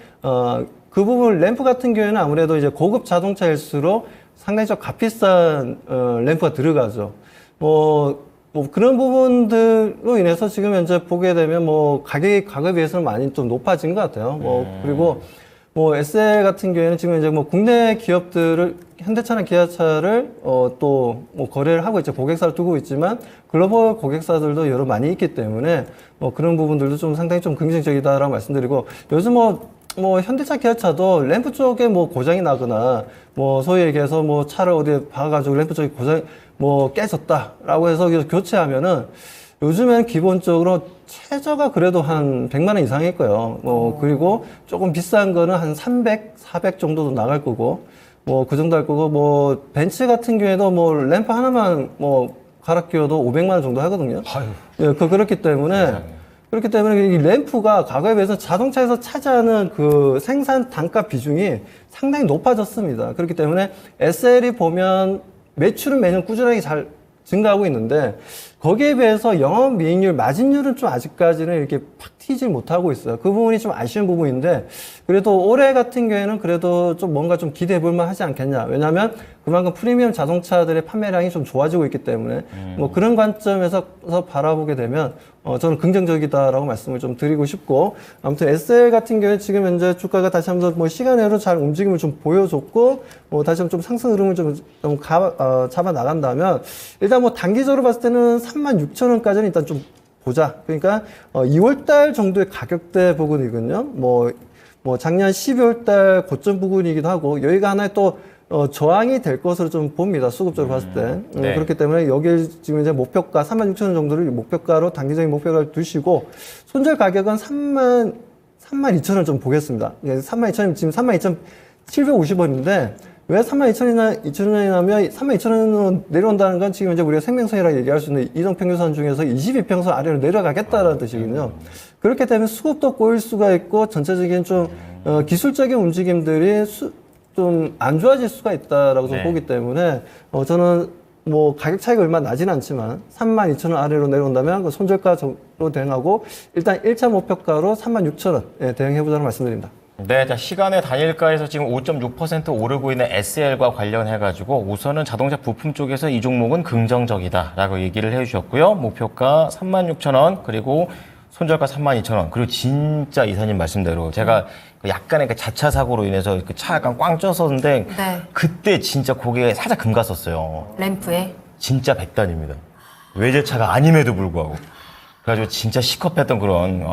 그 부분 램프 같은 경우에는 아무래도 이제 고급 자동차일수록 상당히 좀 값비싼 램프가 들어가죠. 뭐 그런 부분들로 인해서 지금 현재 보게 되면 뭐 가격에 비해서는 많이 좀 높아진 것 같아요. 그리고 뭐 SL 같은 경우에는 지금 이제 뭐 국내 기업들을 현대차나 기아차를 또 뭐 거래를 하고 있죠. 고객사를 두고 있지만 글로벌 고객사들도 여러 많이 있기 때문에 뭐 그런 부분들도 좀 상당히 좀 긍정적이다라고 말씀드리고, 요즘 뭐 현대차 기아차도 램프 쪽에 뭐 고장이 나거나 뭐 소위 얘기해서 뭐 차를 어디에 박아가지고 램프 쪽에 고장이 뭐 깨졌다라고 해서 교체하면은 요즘엔 기본적으로 최저가 그래도 한 100만 원 이상일 거예요. 그리고 조금 비싼 거는 한 300, 400 정도도 나갈 거고, 뭐 그 정도 할 거고, 뭐 벤츠 같은 경우에도 뭐 램프 하나만 뭐 갈아 끼워도 500만 원 정도 하거든요. 예, 그렇기 때문에 이 램프가 과거에 비해서 자동차에서 차지하는 그 생산 단가 비중이 상당히 높아졌습니다. 그렇기 때문에 SL이 보면 매출은 매년 꾸준하게 잘 증가하고 있는데, 거기에 비해서 영업이익률, 마진율은 좀 아직까지는 이렇게 팍 튀지 못하고 있어요. 그 부분이 좀 아쉬운 부분인데, 그래도 올해 같은 경우에는 그래도 좀 뭔가 좀 기대해 볼만 하지 않겠냐. 왜냐하면 그만큼 프리미엄 자동차들의 판매량이 좀 좋아지고 있기 때문에 뭐 그런 관점에서 바라보게 되면 저는 긍정적이다라고 말씀을 좀 드리고 싶고, 아무튼 SL 같은 경우에 지금 현재 주가가 다시 한번 뭐 시간외로 잘 움직임을 좀 보여줬고, 뭐 다시 한번 좀 상승 흐름을 좀 잡아 나간다면, 일단 뭐 단기적으로 봤을 때는 36,000원까지는 일단 좀 보자. 그러니까 2월달 정도의 가격대 부분이거든요. 뭐 작년 12월달 고점 부분이기도 하고, 여기가 하나의 또 저항이 될 것으로 좀 봅니다. 수급적으로 봤을 때. 네. 그렇기 때문에 여기 지금 이제 목표가 36,000원 정도를 목표가로 단기적인 목표가를 두시고, 손절 가격은 32,000원 좀 보겠습니다. 32,000원, 지금 32,750원인데, 왜 32,000원이냐면 32,000원으로 내려온다는 건 지금 이제 우리가 생명선이라고 얘기할 수 있는 이동평균선 중에서 22평선 아래로 내려가겠다라는 뜻이거든요. 그렇기 때문에 수급도 꼬일 수가 있고, 전체적인 좀 기술적인 움직임들이 좀 안 좋아질 수가 있다라고 좀 네. 보기 때문에 저는 뭐 가격 차이가 얼마 나진 않지만 32,000원 아래로 내려온다면 그 손절가로 대응하고 일단 1차 목표가로 36,000원 대응해보자고 말씀드립니다. 네, 자, 시간의 단일가에서 지금 5.6% 오르고 있는 SL과 관련해가지고 우선은 자동차 부품 쪽에서 이 종목은 긍정적이다라고 얘기를 해주셨고요. 목표가 36,000원, 그리고 손절가 32,000원. 그리고 진짜 이사님 말씀대로 제가 그 약간의 그 자차 사고로 인해서 그 차 약간 꽝 쪘었는데 네. 그때 진짜 고개에 살짝 금 갔었어요. 램프에. 진짜 백단입니다. 외제차가 아님에도 불구하고. 그래가지고 진짜 시컵했던 그런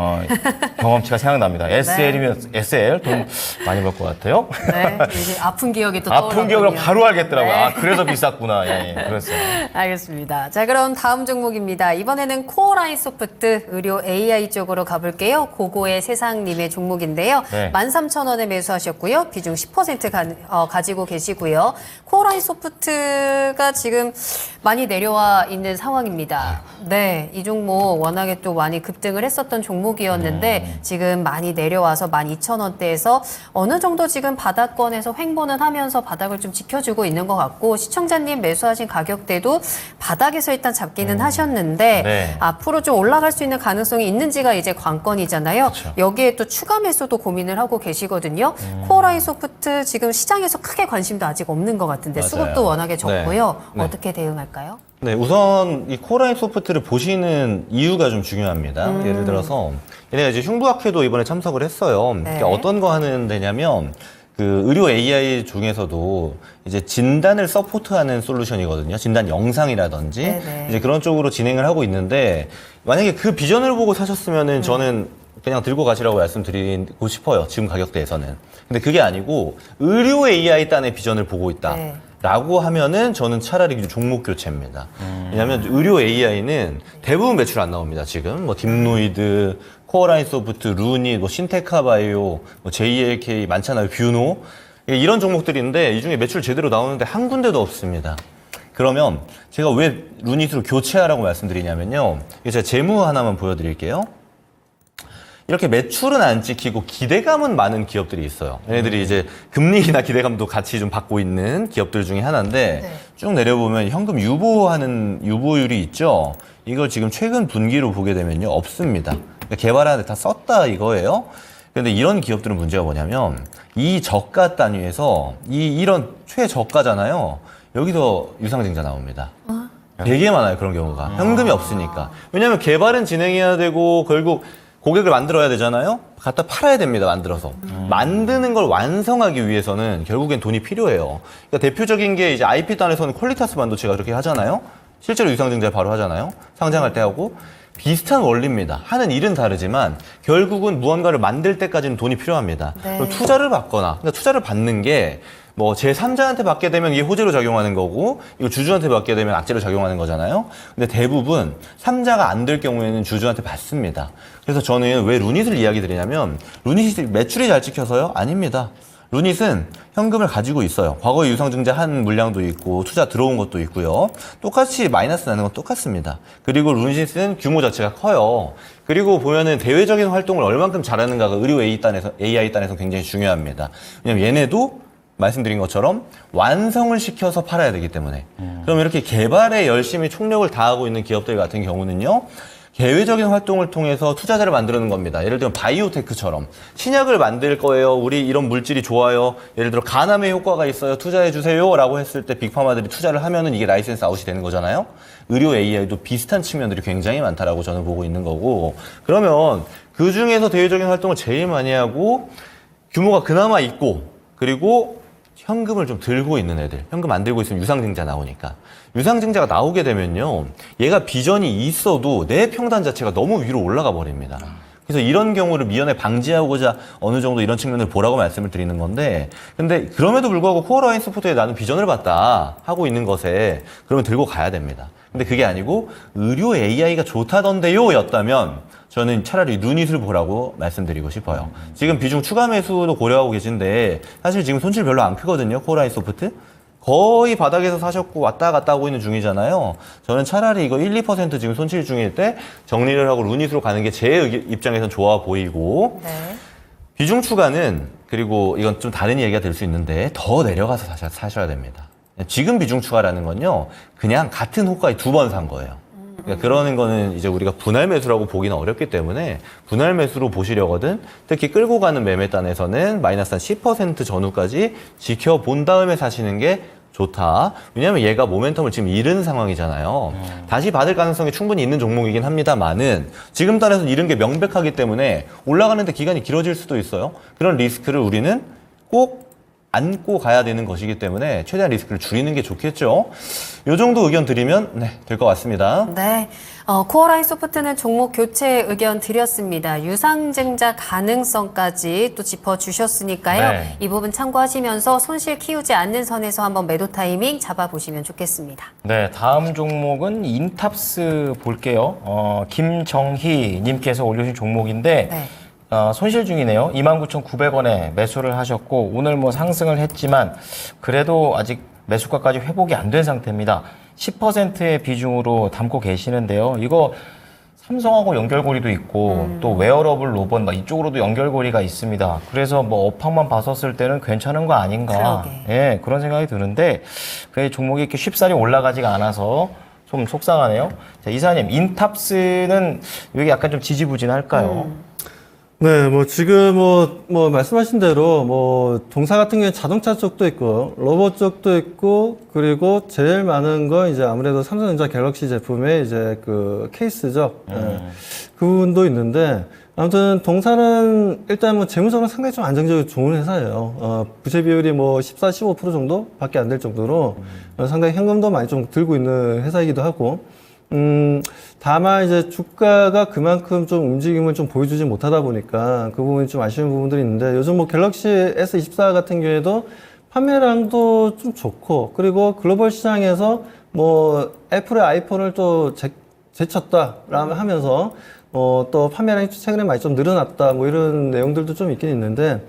경험치가 생각납니다. SL이면 SL 돈 많이 벌 것 같아요. 네. 이제 아픈 기억이 또 아픈 기억으로 떠올랐군요. 바로 알겠더라고요. 네. 아, 그래서 비쌌구나. 예, 그랬어요. 알겠습니다. 자, 그럼 다음 종목입니다. 이번에는 코어라인 소프트 의료 AI 쪽으로 가볼게요. 고고의 세상님의 종목인데요. 네. 13,000원에 매수하셨고요. 비중 10% 가지고 계시고요. 코어라인 소프트가 지금 많이 내려와 있는 상황입니다. 네, 이 종목 워낙에 또 많이 급등을 했었던 종목이었는데 지금 많이 내려와서 12,000원대에서 어느 정도 지금 바닥권에서 횡보는 하면서 바닥을 좀 지켜주고 있는 것 같고, 시청자님 매수하신 가격대도 바닥에서 일단 잡기는 하셨는데 네. 앞으로 좀 올라갈 수 있는 가능성이 있는지가 이제 관건이잖아요. 그렇죠. 여기에 또 추가 매수도 고민을 하고 계시거든요. 코어라인 소프트 지금 시장에서 크게 관심도 아직 없는 것 같은데 맞아요. 수급도 워낙에 적고요. 네. 어떻게 대응할까요? 네, 우선 이 코어라인 소프트를 보시는 이유가 좀 중요합니다. 예를 들어서 얘네가 이제 흉부학회도 이번에 참석을 했어요. 그러니까 어떤 거 하는 데냐면 그 의료 AI 중에서도 이제 진단을 서포트하는 솔루션이거든요. 진단 영상이라든지 네네. 이제 그런 쪽으로 진행을 하고 있는데, 만약에 그 비전을 보고 사셨으면은 저는 그냥 들고 가시라고 말씀드리고 싶어요. 지금 가격대에서는. 근데 그게 아니고 의료 AI 단의 비전을 보고 있다. 네. 라고 하면은 저는 차라리 종목 교체입니다. 왜냐하면 의료 AI는 대부분 매출 안 나옵니다. 지금 뭐 딥노이드, 코어라인 소프트, 루니, 뭐 신테카 바이오, 뭐 JLK 많잖아요. 뷰노 이런 종목들인데 이 중에 매출 제대로 나오는데 한 군데도 없습니다. 그러면 제가 왜 루닛으로 교체하라고 말씀드리냐면요. 이게 제가 재무 하나만 보여드릴게요. 이렇게 매출은 안 찍히고 기대감은 많은 기업들이 있어요. 얘네들이 이제 금리나 기대감도 같이 좀 받고 있는 기업들 중에 하나인데 네. 쭉 내려보면 현금 유보하는 유보율이 있죠. 이걸 지금 최근 분기로 보게 되면요. 없습니다. 그러니까 개발하는데 다 썼다 이거예요. 그런데 이런 기업들은 문제가 뭐냐면 이 저가 단위에서 이런 최저가잖아요. 여기서 유상증자 나옵니다. 되게 많아요. 그런 경우가. 현금이 없으니까. 왜냐하면 개발은 진행해야 되고 결국 고객을 만들어야 되잖아요. 갖다 팔아야 됩니다. 만들어서. 만드는 걸 완성하기 위해서는 결국엔 돈이 필요해요. 그러니까 대표적인 게 이제 IP 단에서는 퀄리타스 반도체가 그렇게 하잖아요. 실제로 유상증자 바로 하잖아요. 상장할 때 하고. 비슷한 원리입니다. 하는 일은 다르지만 결국은 무언가를 만들 때까지는 돈이 필요합니다. 네. 그럼 투자를 받거나, 그러니까 투자를 받는 게 뭐 제3자한테 받게 되면 이게 호재로 작용하는 거고, 이거 주주한테 받게 되면 악재로 작용하는 거잖아요. 근데 대부분 3자가 안 될 경우에는 주주한테 받습니다. 그래서 저는 왜 루닛을 이야기 드리냐면, 루닛이 매출이 잘 찍혀서요? 아닙니다. 루닛은 현금을 가지고 있어요. 과거에 유상증자 한 물량도 있고 투자 들어온 것도 있고요. 똑같이 마이너스 나는 건 똑같습니다. 그리고 루닛은 규모 자체가 커요. 그리고 보면은 대외적인 활동을 얼만큼 잘하는가가 의료 AI 단에서 굉장히 중요합니다. 왜냐면 얘네도 말씀드린 것처럼 완성을 시켜서 팔아야 되기 때문에. 그럼 이렇게 개발에 열심히 총력을 다하고 있는 기업들 같은 경우는요. 개회적인 활동을 통해서 투자자를 만드는 겁니다. 예를 들면 바이오테크처럼 신약을 만들 거예요. 우리 이런 물질이 좋아요. 예를 들어 간암에 효과가 있어요. 투자해 주세요. 라고 했을 때 빅파마들이 투자를 하면은 이게 라이센스 아웃이 되는 거잖아요. 의료 AI도 비슷한 측면들이 굉장히 많다라고 저는 보고 있는 거고, 그러면 그 중에서 대외적인 활동을 제일 많이 하고 규모가 그나마 있고, 그리고 현금을 좀 들고 있는 애들, 현금 안 들고 있으면 유상증자 나오니까. 유상증자가 나오게 되면요, 얘가 비전이 있어도 내 평단 자체가 너무 위로 올라가 버립니다. 그래서 이런 경우를 미연에 방지하고자 어느 정도 이런 측면을 보라고 말씀을 드리는 건데, 근데 그럼에도 불구하고 코어라인 소프트에 나는 비전을 봤다 하고 있는 것에 그러면 들고 가야 됩니다. 근데 그게 아니고 의료 AI가 좋다던데요 였다면 저는 차라리 루닛을 보라고 말씀드리고 싶어요. 지금 비중 추가 매수도 고려하고 계신데 사실 지금 손실 별로 안 크거든요. 코어라인 소프트. 거의 바닥에서 사셨고 왔다 갔다 하고 있는 중이잖아요. 저는 차라리 이거 1, 2% 지금 손실 중일 때 정리를 하고 루닛으로 가는 게 제 입장에선 좋아 보이고, 네. 비중 추가는 그리고 이건 좀 다른 얘기가 될 수 있는데 더 내려가서 사셔야 됩니다. 지금 비중 추가라는 건요, 그냥 같은 호가에 2번 산 거예요. 그러니까 그러는 거는 이제 우리가 분할 매수라고 보기는 어렵기 때문에 분할 매수로 보시려거든, 특히 끌고 가는 매매단에서는 마이너스 한 10% 전후까지 지켜본 다음에 사시는 게 좋다. 왜냐하면 얘가 모멘텀을 지금 잃은 상황이잖아요. 다시 받을 가능성이 충분히 있는 종목이긴 합니다만은 지금 단에서 잃은 게 명백하기 때문에 올라가는데 기간이 길어질 수도 있어요. 그런 리스크를 우리는 꼭 안고 가야 되는 것이기 때문에 최대한 리스크를 줄이는 게 좋겠죠. 이 정도 의견 드리면 될 것 같습니다. 네. 코어라인 소프트는 종목 교체 의견 드렸습니다. 유상증자 가능성까지 또 짚어주셨으니까요. 네. 이 부분 참고하시면서 손실 키우지 않는 선에서 한번 매도 타이밍 잡아보시면 좋겠습니다. 네, 다음 종목은 인탑스 볼게요. 김정희 님께서 올려주신 종목인데 네. 손실 중이네요. 29,900원에 매수를 하셨고 오늘 뭐 상승을 했지만 그래도 아직 매수가까지 회복이 안 된 상태입니다. 10%의 비중으로 담고 계시는데요. 이거 삼성하고 연결고리도 있고 또 웨어러블 로봇 막 이쪽으로도 연결고리가 있습니다. 그래서 뭐 업황만 봤었을 때는 괜찮은 거 아닌가. 그러게. 예, 그런 생각이 드는데 그 종목이 이렇게 쉽사리 올라가지가 않아서 좀 속상하네요. 자, 이사님, 인탑스는 여기 약간 좀 지지부진할까요? 네, 뭐 지금 뭐 말씀하신 대로 뭐 동사 같은 경우에 자동차 쪽도 있고 로봇 쪽도 있고 그리고 제일 많은 건 이제 아무래도 삼성전자 갤럭시 제품의 이제 그 케이스죠. 네, 그 부분도 있는데 아무튼 동사는 일단 뭐 재무적으로 상당히 좀 안정적이고 좋은 회사예요. 부채 비율이 뭐 14, 15% 정도밖에 안 될 정도로 상당히 현금도 많이 좀 들고 있는 회사이기도 하고. 다만 이제 주가가 그만큼 좀 움직임을 좀 보여주지 못하다 보니까 그 부분이 좀 아쉬운 부분들이 있는데 요즘 뭐 갤럭시 S24 같은 경우에도 판매량도 좀 좋고 그리고 글로벌 시장에서 뭐 애플의 아이폰을 또 제쳤다라고 하면서 또 판매량이 최근에 많이 좀 늘어났다 뭐 이런 내용들도 좀 있긴 있는데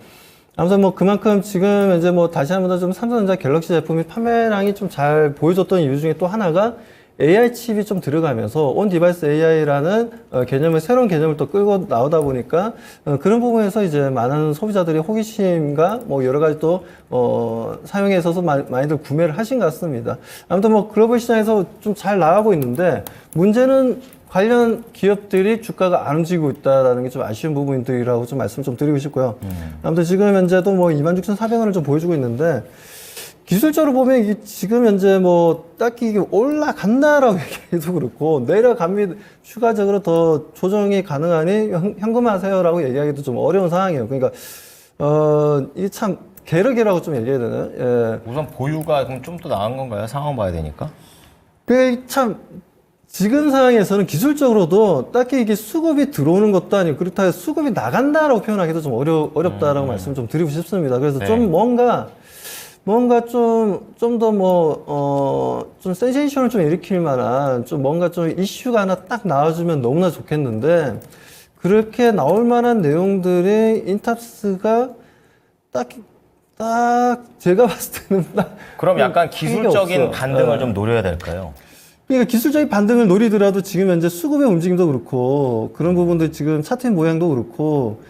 아무튼 뭐 그만큼 지금 이제 뭐 다시 한번 더 좀 삼성전자 갤럭시 제품이 판매량이 좀 잘 보여줬던 이유 중에 또 하나가 AI 칩이 좀 들어가면서 온 디바이스 AI라는 개념을 새로운 개념을 또 끌고 나오다 보니까 그런 부분에서 이제 많은 소비자들이 호기심과 뭐 여러 가지 또 사용에 있어서 많이들 구매를 하신 것 같습니다. 아무튼 뭐 글로벌 시장에서 좀 잘 나가고 있는데 문제는 관련 기업들이 주가가 안 움직이고 있다라는 게 좀 아쉬운 부분들이라고 좀 말씀 좀 드리고 싶고요. 아무튼 지금 현재도 뭐 26,400원을 좀 보여주고 있는데 기술적으로 보면 이게 지금 현재 뭐 딱히 이게 올라간다라고 얘기해도 그렇고 내려갑니다. 추가적으로 더 조정이 가능하니 현금화하세요라고 얘기하기도 좀 어려운 상황이에요. 그러니까 이게 참 계륵이라고 좀 얘기해야 되나요? 예. 우선 보유가 그럼 좀 더 나은 건가요? 상황 봐야 되니까. 그게 참 지금 상황에서는 기술적으로도 딱히 이게 수급이 들어오는 것도 아니고 그렇다고 해서 수급이 나간다라고 표현하기도 좀 어렵다라고 말씀 좀 드리고 싶습니다. 그래서 네. 좀 뭔가 좀 더 좀 센세이션을 좀 일으킬 만한 좀 뭔가 좀 이슈가 하나 딱 나와주면 너무나 좋겠는데 그렇게 나올 만한 내용들이 인탑스가 딱 제가 봤을 때는 그럼 약간 기술적인 없어요. 반등을 네. 좀 노려야 될까요? 그러니까 기술적인 반등을 노리더라도 지금 현재 수급의 움직임도 그렇고 그런 부분들 지금 차트의 모양도 그렇고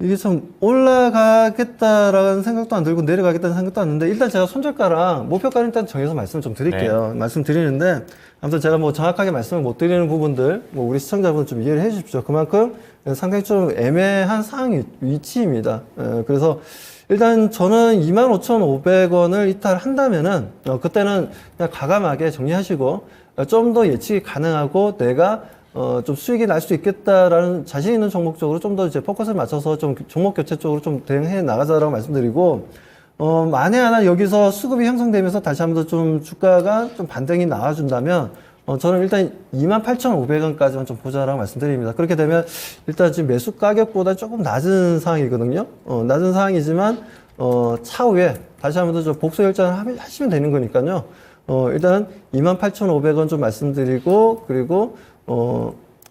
이게 참 올라가겠다라는 생각도 안 들고 내려가겠다는 생각도 안 드는데 일단 제가 손절가랑 목표가를 일단 정해서 말씀을 좀 드릴게요. 말씀드리는데 아무튼 제가 뭐 정확하게 말씀을 못 드리는 부분들 뭐 우리 시청자분 좀 이해를 해 주십시오. 그만큼 상당히 좀 애매한 상황 위치입니다. 그래서 일단 저는 25,500원을 이탈한다면은 그때는 그냥 과감하게 정리하시고 좀 더 예측이 가능하고 내가 좀 수익이 날 수 있겠다라는 자신 있는 종목 쪽으로 좀 더 이제 포커스를 맞춰서 좀 종목 교체 쪽으로 좀 대응해 나가자라고 말씀드리고, 만에 하나 여기서 수급이 형성되면서 다시 한번 더 좀 주가가 좀 반등이 나와준다면, 저는 일단 28,500원까지만 좀 보자라고 말씀드립니다. 그렇게 되면 일단 지금 매수 가격보다 조금 낮은 상황이거든요. 낮은 상황이지만, 차후에 다시 한번 더 좀 복수 결정을 하시면 되는 거니까요. 일단 28,500원 좀 말씀드리고, 그리고,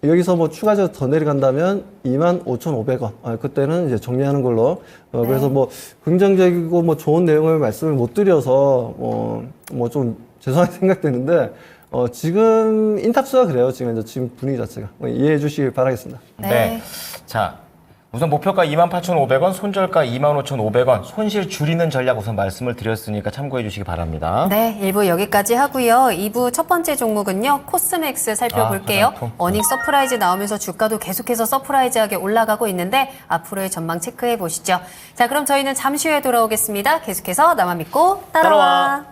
여기서 뭐 추가적으로 더 내려간다면 25,500원. 그때는 이제 정리하는 걸로. 그래서 뭐 긍정적이고 뭐 좋은 내용을 말씀을 못 드려서, 뭐 좀 죄송하게 생각되는데, 지금 인탑스가 그래요. 지금 분위기 자체가. 이해해 주시길 바라겠습니다. 네. 자, 우선 목표가 28,500원, 손절가 25,500원, 손실 줄이는 전략 우선 말씀을 드렸으니까 참고해 주시기 바랍니다. 네, 1부 여기까지 하고요. 2부 첫 번째 종목은요. 코스맥스 살펴볼게요. 화장품. 어닝 서프라이즈 나오면서 주가도 계속해서 서프라이즈하게 올라가고 있는데 앞으로의 전망 체크해 보시죠. 자, 그럼 저희는 잠시 후에 돌아오겠습니다. 계속해서 나만 믿고 따라와.